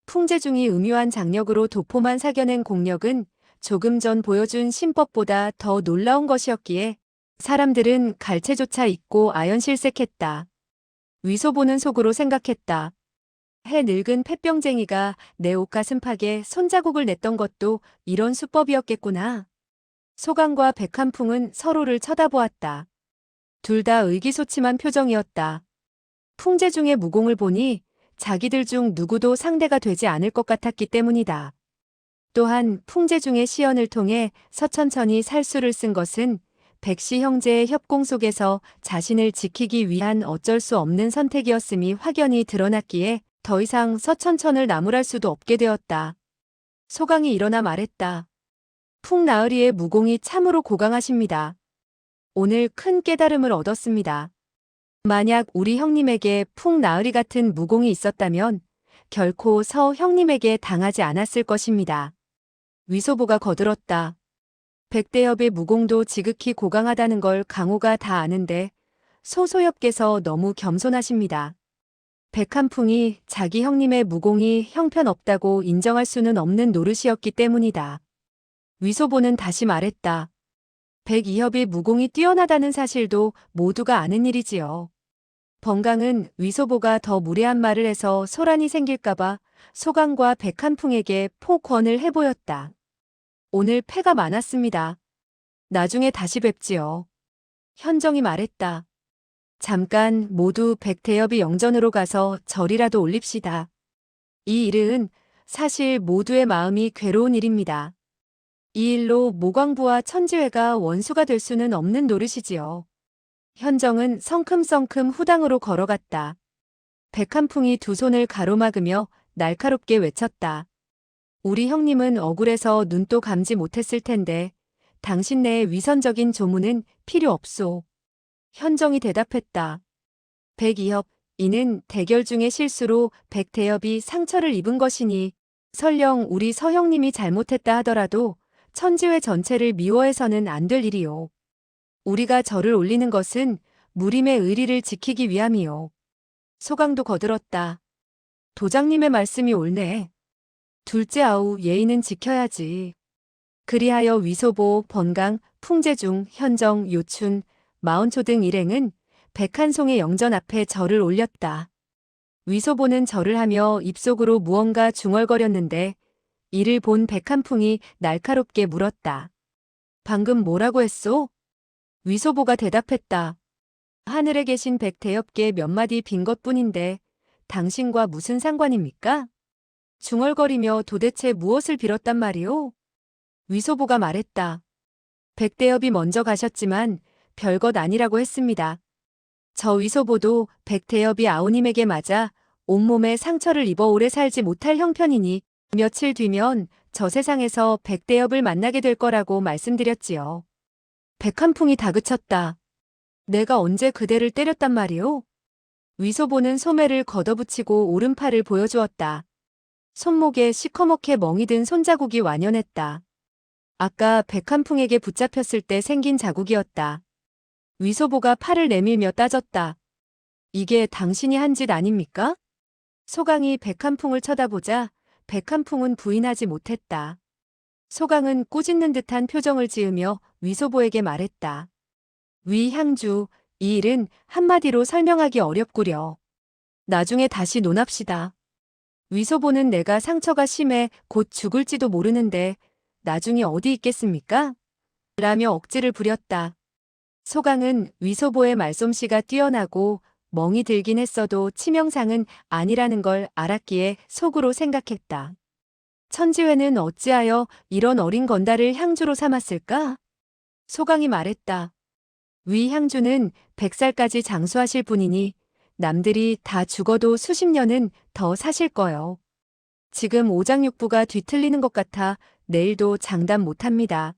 A: 풍재중이 음유한 장력으로 도포만 사겨낸 공력은 조금 전 보여준 신법보다 더 놀라운 것이었기에 사람들은 갈채조차 잊고 아연실색했다. 위소보는 속으로 생각했다. 해 늙은 폐병쟁이가 내 옷가슴팍에 손자국을 냈던 것도 이런 수법이었겠구나. 소강과 백한풍은 서로를 쳐다보았다. 둘 다 의기소침한 표정이었다. 풍재중의 무공을 보니 자기들 중 누구도 상대가 되지 않을 것 같았기 때문이다. 또한 풍재중의 시연을 통해 서천천이 살수를 쓴 것은 백씨 형제의 협공 속에서 자신을 지키기 위한 어쩔 수 없는 선택이었음이 확연히 드러났기에 더 이상 서천천을 나무랄 수도 없게 되었다. 소강이 일어나 말했다. 풍나으리의 무공이 참으로 고강하십니다. 오늘 큰 깨달음을 얻었습니다. 만약 우리 형님에게 풍나으리 같은 무공이 있었다면 결코 서 형님에게 당하지 않았을 것입니다. 위소보가 거들었다. 백대엽의 무공도 지극히 고강하다는 걸 강호가 다 아는데 소소엽께서 너무 겸손하십니다. 백한풍이 자기 형님의 무공이 형편없다고 인정할 수는 없는 노릇이었기 때문이다. 위소보는 다시 말했다. 백이협의 무공이 뛰어나다는 사실도 모두가 아는 일이지요. 번강은 위소보가 더 무례한 말을 해서 소란이 생길까봐 소강과 백한풍에게 포권을 해보였다. 오늘 패가 많았습니다. 나중에 다시 뵙지요. 현정이 말했다. 잠깐 모두 백대엽이 영전으로 가서 절이라도 올립시다. 이 일은 사실 모두의 마음이 괴로운 일입니다. 이 일로 모광부와 천지회가 원수가 될 수는 없는 노릇이지요. 현정은 성큼성큼 후당으로 걸어갔다. 백한풍이 두 손을 가로막으며 날카롭게 외쳤다. 우리 형님은 억울해서 눈도 감지 못했을 텐데 당신네의 위선적인 조문은 필요 없소. 현정이 대답했다. 백이협, 이는 대결 중의 실수로 백대엽이 상처를 입은 것이니 설령 우리 서형님이 잘못했다 하더라도 천지회 전체를 미워해서는 안 될 일이요. 우리가 절을 올리는 것은 무림의 의리를 지키기 위함이요. 소강도 거들었다. 도장님의 말씀이 옳네. 둘째 아우 예의는 지켜야지. 그리하여 위소보, 번강, 풍재중, 현정, 요춘, 마운초 등 일행은 백한송의 영전 앞에 절을 올렸다. 위소보는 절을 하며 입속으로 무언가 중얼거렸는데 이를 본 백한풍이 날카롭게 물었다. 방금 뭐라고 했소? 위소보가 대답했다. 하늘에 계신 백대엽께 몇 마디 빈 것뿐인데 당신과 무슨 상관입니까? 중얼거리며 도대체 무엇을 빌었단 말이오? 위소보가 말했다. 백대엽이 먼저 가셨지만 별것 아니라고 했습니다. 저 위소보도 백대엽이 아우님에게 맞아 온몸에 상처를 입어 오래 살지 못할 형편이니 며칠 뒤면 저 세상에서 백대엽을 만나게 될 거라고 말씀드렸지요. 백한풍이 다그쳤다. 내가 언제 그대를 때렸단 말이오? 위소보는 소매를 걷어붙이고 오른팔을 보여주었다. 손목에 시커멓게 멍이 든 손자국이 완연했다. 아까 백한풍에게 붙잡혔을 때 생긴 자국이었다. 위소보가 팔을 내밀며 따졌다. 이게 당신이 한 짓 아닙니까? 소강이 백한풍을 쳐다보자 백한풍은 부인하지 못했다. 소강은 꾸짖는 듯한 표정을 지으며 위소보에게 말했다. 위향주, 이 일은 한마디로 설명하기 어렵구려. 나중에 다시 논합시다. 위소보는 내가 상처가 심해 곧 죽을지도 모르는데 나중이 어디 있겠습니까? 라며 억지를 부렸다. 소강은 위소보의 말솜씨가 뛰어나고 멍이 들긴 했어도 치명상은 아니라는 걸 알았기에 속으로 생각했다. 천지회는 어찌하여 이런 어린 건달을 향주로 삼았을까? 소강이 말했다. 위 향주는 100살까지 장수하실 분이니 남들이 다 죽어도 수십 년은 더 사실 거요. 지금 오장육부가 뒤틀리는 것 같아 내일도 장담 못합니다.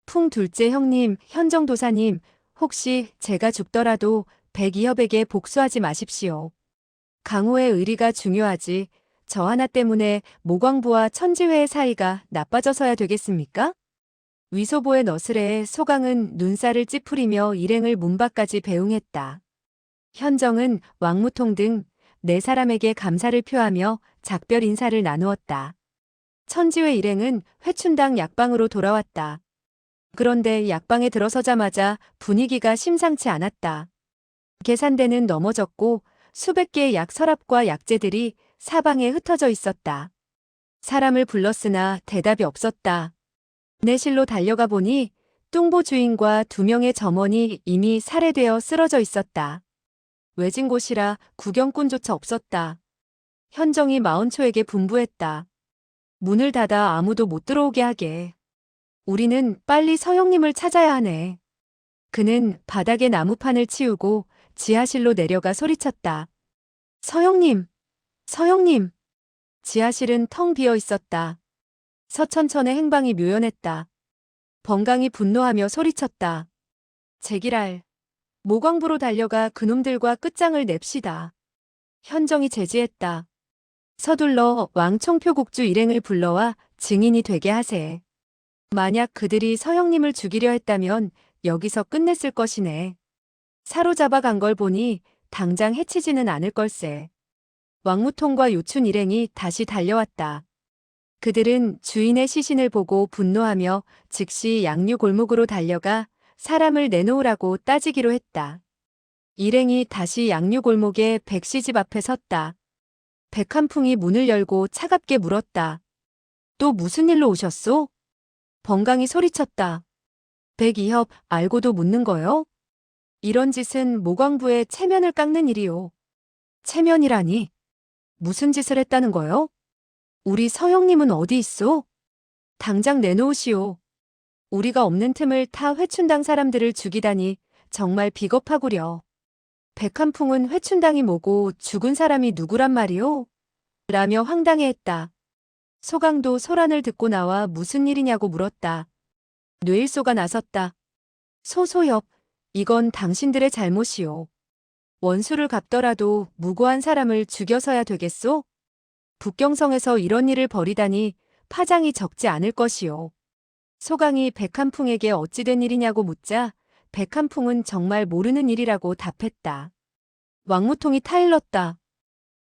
A: 풍 둘째 형님, 현정도사님, 혹시 제가 죽더라도 백이협에게 복수하지 마십시오. 강호의 의리가 중요하지 저 하나 때문에 모광부와 천지회의 사이가 나빠져서야 되겠습니까? 위소보의 너스레에 소강은 눈살을 찌푸리며 일행을 문 밖까지 배웅했다. 현정은 왕무통 등 네 사람에게 감사를 표하며 작별 인사를 나누었다. 천지회 일행은 회춘당 약방으로 돌아왔다. 그런데 약방에 들어서자마자 분위기가 심상치 않았다. 계산대는 넘어졌고 수백 개의 약 서랍과 약재들이 사방에 흩어져 있었다. 사람을 불렀으나 대답이 없었다. 내실로 달려가 보니 뚱보 주인과 2명의 점원이 이미 살해되어 쓰러져 있었다. 외진 곳이라 구경꾼조차 없었다. 현정이 마은초에게 분부했다. 문을 닫아 아무도 못 들어오게 하게. 우리는 빨리 서영님을 찾아야 하네. 그는 바닥에 나무판을 치우고 지하실로 내려가 소리쳤다. 서영님! 서영님! 지하실은 텅 비어 있었다. 서천천의 행방이 묘연했다. 번강이 분노하며 소리쳤다. 제기랄. 모광부로 달려가 그놈들과 끝장을 냅시다. 현정이 제지했다. 서둘러 왕총표국주 일행을 불러와 증인이 되게 하세. 만약 그들이 서영님을 죽이려 했다면 여기서 끝냈을 것이네. 사로잡아 간 걸 보니 당장 해치지는 않을 걸세. 왕무통과 요춘 일행이 다시 달려왔다. 그들은 주인의 시신을 보고 분노하며 즉시 양류 골목으로 달려가 사람을 내놓으라고 따지기로 했다. 일행이 다시 양류 골목의 백시집 앞에 섰다. 백한풍이 문을 열고 차갑게 물었다. 또 무슨 일로 오셨소? 번강이 소리쳤다. 백이협 알고도 묻는 거요? 이런 짓은 모광부의 체면을 깎는 일이요. 체면이라니? 무슨 짓을 했다는 거요? 우리 서영님은 어디 있소? 당장 내놓으시오. 우리가 없는 틈을 타 회춘당 사람들을 죽이다니 정말 비겁하구려. 백한풍은 회춘당이 뭐고 죽은 사람이 누구란 말이오? 라며 황당해했다. 소강도 소란을 듣고 나와 무슨 일이냐고 물었다. 뇌일소가 나섰다. 소소엽, 이건 당신들의 잘못이오. 원수를 갚더라도 무고한 사람을 죽여서야 되겠소? 북경성에서 이런 일을 벌이다니 파장이 적지 않을 것이오. 소강이 백한풍에게 어찌 된 일이냐고 묻자 백한풍은 정말 모르는 일이라고 답했다. 왕무통이 타일렀다.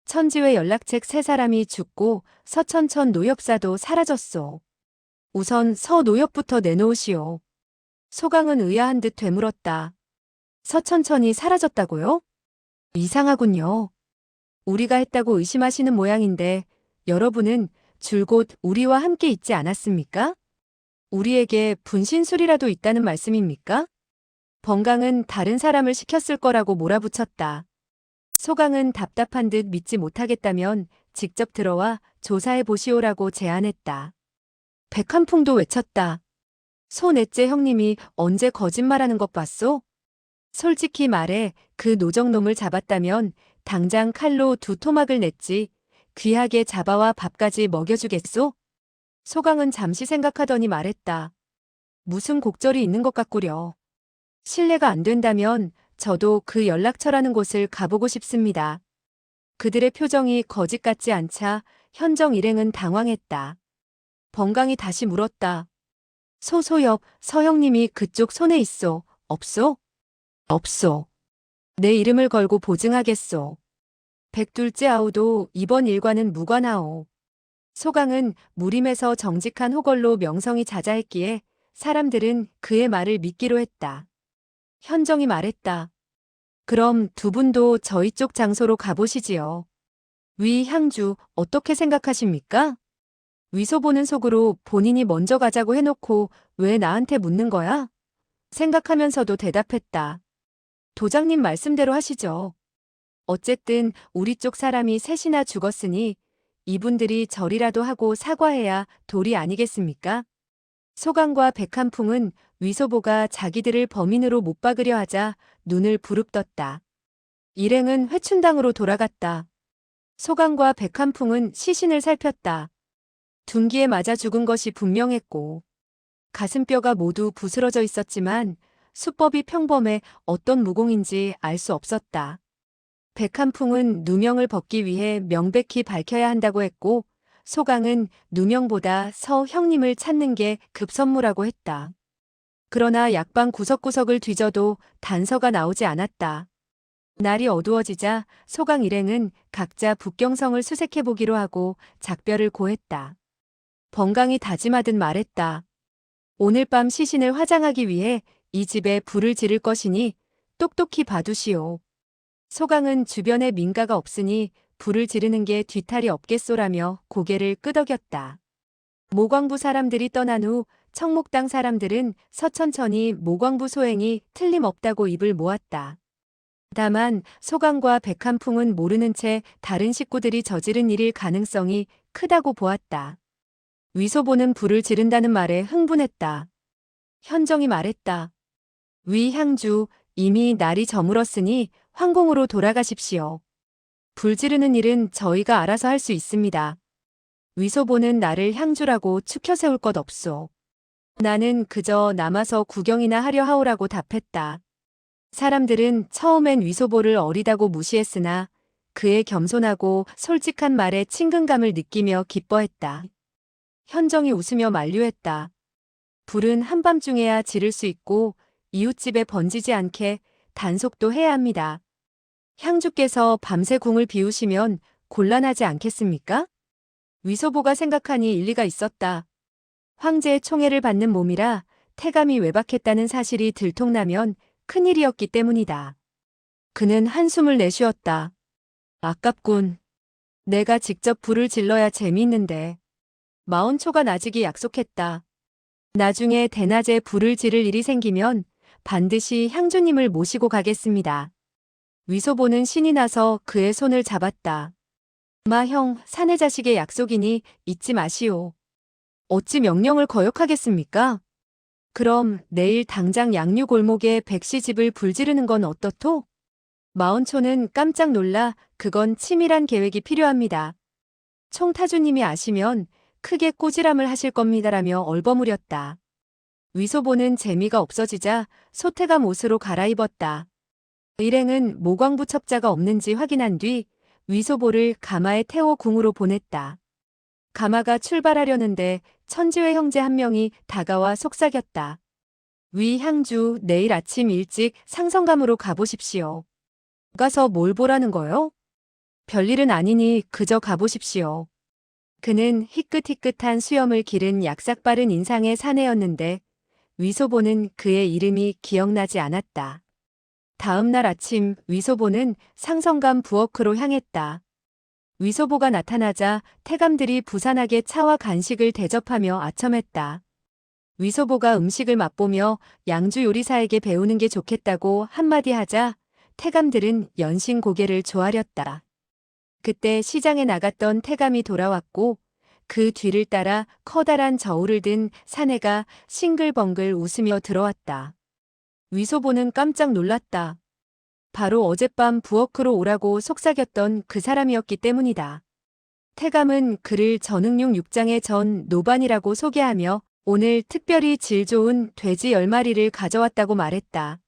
A: 천지회 연락책 3사람이 죽고 서천천 노엽사도 사라졌소. 우선 서 노엽부터 내놓으시오. 소강은 의아한 듯 되물었다. 서천천이 사라졌다고요? 이상하군요. 우리가 했다고 의심하시는 모양인데 여러분은 줄곧 우리와 함께 있지 않았습니까? 우리에게 분신술이라도 있다는 말씀입니까? 번강은 다른 사람을 시켰을 거라고 몰아붙였다. 소강은 답답한 듯 믿지 못하겠다면 직접 들어와 조사해 보시오라고 제안했다. 백한풍도 외쳤다. 소 넷째 형님이 언제 거짓말하는 것 봤소? 솔직히 말해 그 노정놈을 잡았다면 당장 칼로 2토막을 냈지 귀하게 잡아와 밥까지 먹여주겠소? 소강은 잠시 생각하더니 말했다. 무슨 곡절이 있는 것 같구려. 실례가 안 된다면 저도 그 연락처라는 곳을 가보고 싶습니다. 그들의 표정이 거짓 같지 않자 현정 일행은 당황했다. 번강이 다시 물었다. 소소엽, 서형님이 그쪽 손에 있소, 없소? 없소. 내 이름을 걸고 보증하겠소. 백둘째 아우도 이번 일과는 무관하오. 소강은 무림에서 정직한 호걸로 명성이 자자했기에 사람들은 그의 말을 믿기로 했다. 현정이 말했다. 그럼 2분도 저희 쪽 장소로 가보시지요. 위 향주 어떻게 생각하십니까? 위소보는 속으로 본인이 먼저 가자고 해놓고 왜 나한테 묻는 거야? 생각하면서도 대답했다. 도장님 말씀대로 하시죠. 어쨌든 우리 쪽 사람이 셋이나 죽었으니 이분들이 절이라도 하고 사과해야 도리 아니겠습니까? 소강과 백한풍은 위소보가 자기들을 범인으로 못 박으려 하자 눈을 부릅떴다. 일행은 회춘당으로 돌아갔다. 소강과 백한풍은 시신을 살폈다. 둔기에 맞아 죽은 것이 분명했고 가슴뼈가 모두 부스러져 있었지만 수법이 평범해 어떤 무공인지 알 수 없었다. 백한풍은 누명을 벗기 위해 명백히 밝혀야 한다고 했고 소강은 누명보다 서 형님을 찾는 게 급선무라고 했다. 그러나 약방 구석구석을 뒤져도 단서가 나오지 않았다. 날이 어두워지자 소강 일행은 각자 북경성을 수색해보기로 하고 작별을 고했다. 번강이 다짐하듯 말했다. 오늘 밤 시신을 화장하기 위해 이 집에 불을 지를 것이니 똑똑히 봐두시오. 소강은 주변에 민가가 없으니 불을 지르는 게 뒤탈이 없겠소라며 고개를 끄덕였다. 모광부 사람들이 떠난 후 청목당 사람들은 서천천히 모광부 소행이 틀림없다고 입을 모았다. 다만 소강과 백한풍은 모르는 채 다른 식구들이 저지른 일일 가능성이 크다고 보았다. 위소보는 불을 지른다는 말에 흥분했다. 현정이 말했다. 위 향주, 이미 날이 저물었으니 황궁으로 돌아가십시오. 불 지르는 일은 저희가 알아서 할 수 있습니다. 위소보는 나를 향주라고 추켜 세울 것 없소. 나는 그저 남아서 구경이나 하려 하오라고 답했다. 사람들은 처음엔 위소보를 어리다고 무시했으나 그의 겸손하고 솔직한 말에 친근감을 느끼며 기뻐했다. 현정이 웃으며 만류했다. 불은 한밤중에야 지를 수 있고 이웃집에 번지지 않게 단속도 해야 합니다. 향주께서 밤새 궁을 비우시면 곤란하지 않겠습니까? 위소보가 생각하니 일리가 있었다. 황제의 총애를 받는 몸이라 태감이 외박했다는 사실이 들통나면 큰일이었기 때문이다. 그는 한숨을 내쉬었다. 아깝군. 내가 직접 불을 질러야 재미있는데. 마흔초가 나직이 약속했다. 나중에 대낮에 불을 지를 일이 생기면 반드시 향주님을 모시고 가겠습니다. 위소보는 신이 나서 그의 손을 잡았다. 형, 사내 자식의 약속이니 잊지 마시오. 어찌 명령을 거역하겠습니까? 그럼 내일 당장 양류 골목에 백시집을 불지르는 건 어떻소? 마흔초는 깜짝 놀라 그건 치밀한 계획이 필요합니다. 총타주님이 아시면 크게 꼬지람을 하실 겁니다라며 얼버무렸다. 위소보는 재미가 없어지자 소태감 옷으로 갈아입었다. 일행은 모광부 첩자가 없는지 확인한 뒤 위소보를 가마에 태워 궁으로 보냈다. 가마가 출발하려는데 천지회 형제 한 명이 다가와 속삭였다. 위 향주, 내일 아침 일찍 상성감으로 가보십시오. 가서 뭘 보라는 거요? 별일은 아니니 그저 가보십시오. 그는 희끗희끗한 수염을 기른 약삭빠른 인상의 사내였는데 위소보는 그의 이름이 기억나지 않았다. 다음 날 아침 위소보는 상성감 부엌으로 향했다. 위소보가 나타나자 태감들이 부산하게 차와 간식을 대접하며 아첨했다. 위소보가 음식을 맛보며 양주 요리사에게 배우는 게 좋겠다고 한마디 하자 태감들은 연신 고개를 조아렸다. 그때 시장에 나갔던 태감이 돌아왔고 그 뒤를 따라 커다란 저울을 든 사내가 싱글벙글 웃으며 들어왔다. 위소보는 깜짝 놀랐다. 바로 어젯밤 부엌으로 오라고 속삭였던 그 사람이었기 때문이다. 태감은 그를 전응용 6장의 전 노반이라고 소개하며 오늘 특별히 질 좋은 돼지 10마리를 가져왔다고 말했다.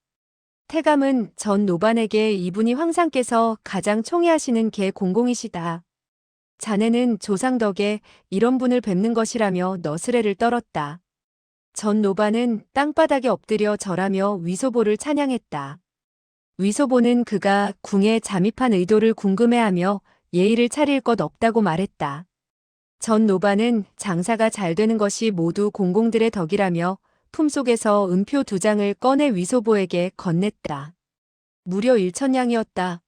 A: 태감은 전 노반에게 이분이 황상께서 가장 총애하시는 개 공공이시다. 자네는 조상 덕에 이런 분을 뵙는 것이라며 너스레를 떨었다. 전 노반은 땅바닥에 엎드려 절하며 위소보를 찬양했다. 위소보는 그가 궁에 잠입한 의도를 궁금해하며 예의를 차릴 것 없다고 말했다. 전 노반은 장사가 잘 되는 것이 모두 공공들의 덕이라며 품속에서 음표 2장을 꺼내 위소보에게 건넸다. 무려 1천냥이었다.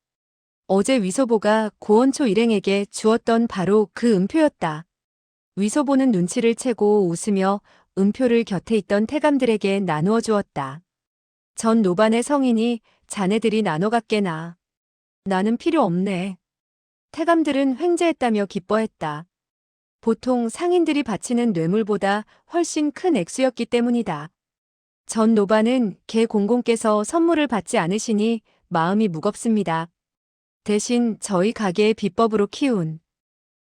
A: 어제 위소보가 고원초 일행에게 주었던 바로 그 음표였다. 위소보는 눈치를 채고 웃으며 음표를 곁에 있던 태감들에게 나누어 주었다. 전 노반의 성인이 자네들이 나눠 갖게나. 나는 필요 없네. 태감들은 횡재했다며 기뻐했다. 보통 상인들이 바치는 뇌물보다 훨씬 큰 액수였기 때문이다. 전 노반은 개 공공께서 선물을 받지 않으시니 마음이 무겁습니다. 대신 저희 가게의 비법으로 키운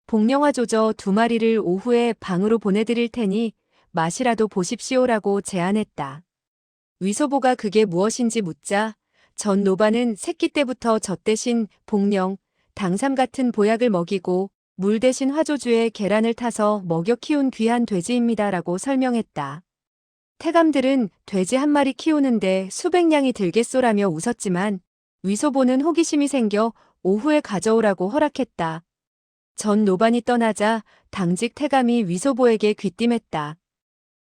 A: 복령화 조저 2마리를 오후에 방으로 보내드릴 테니 맛이라도 보십시오라고 제안했다. 위소보가 그게 무엇인지 묻자 전 노반은 새끼 때부터 저 대신 복령, 당삼 같은 보약을 먹이고 물 대신 화조주에 계란을 타서 먹여 키운 귀한 돼지입니다라고 설명했다. 태감들은 돼지 1마리 키우는데 수백 냥이 들겠소라며 웃었지만 위소보는 호기심이 생겨 오후에 가져오라고 허락했다. 전 노반이 떠나자 당직 태감이 위소보에게 귀띔했다.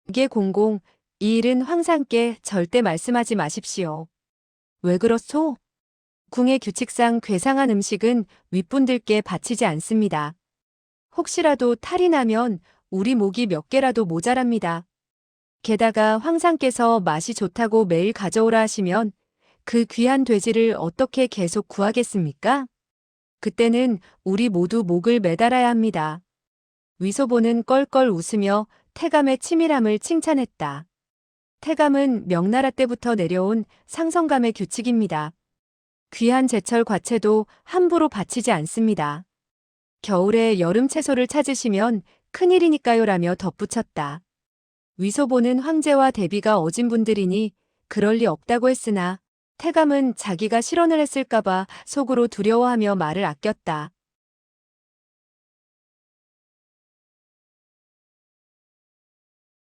A: 이게 공공, 이 일은 황상께 절대 말씀하지 마십시오. 왜 그렇소? 궁의 규칙상 괴상한 음식은 윗분들께 바치지 않습니다. 혹시라도 탈이 나면 우리 목이 몇 개라도 모자랍니다. 게다가 황상께서 맛이 좋다고 매일 가져오라 하시면 그 귀한 돼지를 어떻게 계속 구하겠습니까? 그때는 우리 모두 목을 매달아야 합니다. 위소보는 껄껄 웃으며 태감의 치밀함을 칭찬했다. 태감은 명나라 때부터 내려온 상성감의 규칙입니다. 귀한 제철 과채도 함부로 바치지 않습니다. 겨울에 여름 채소를 찾으시면 큰일이니까요라며 덧붙였다. 위소보는 황제와 대비가 어진 분들이니 그럴 리 없다고 했으나 태감은 자기가 실언을 했을까봐 속으로 두려워하며 말을 아꼈다.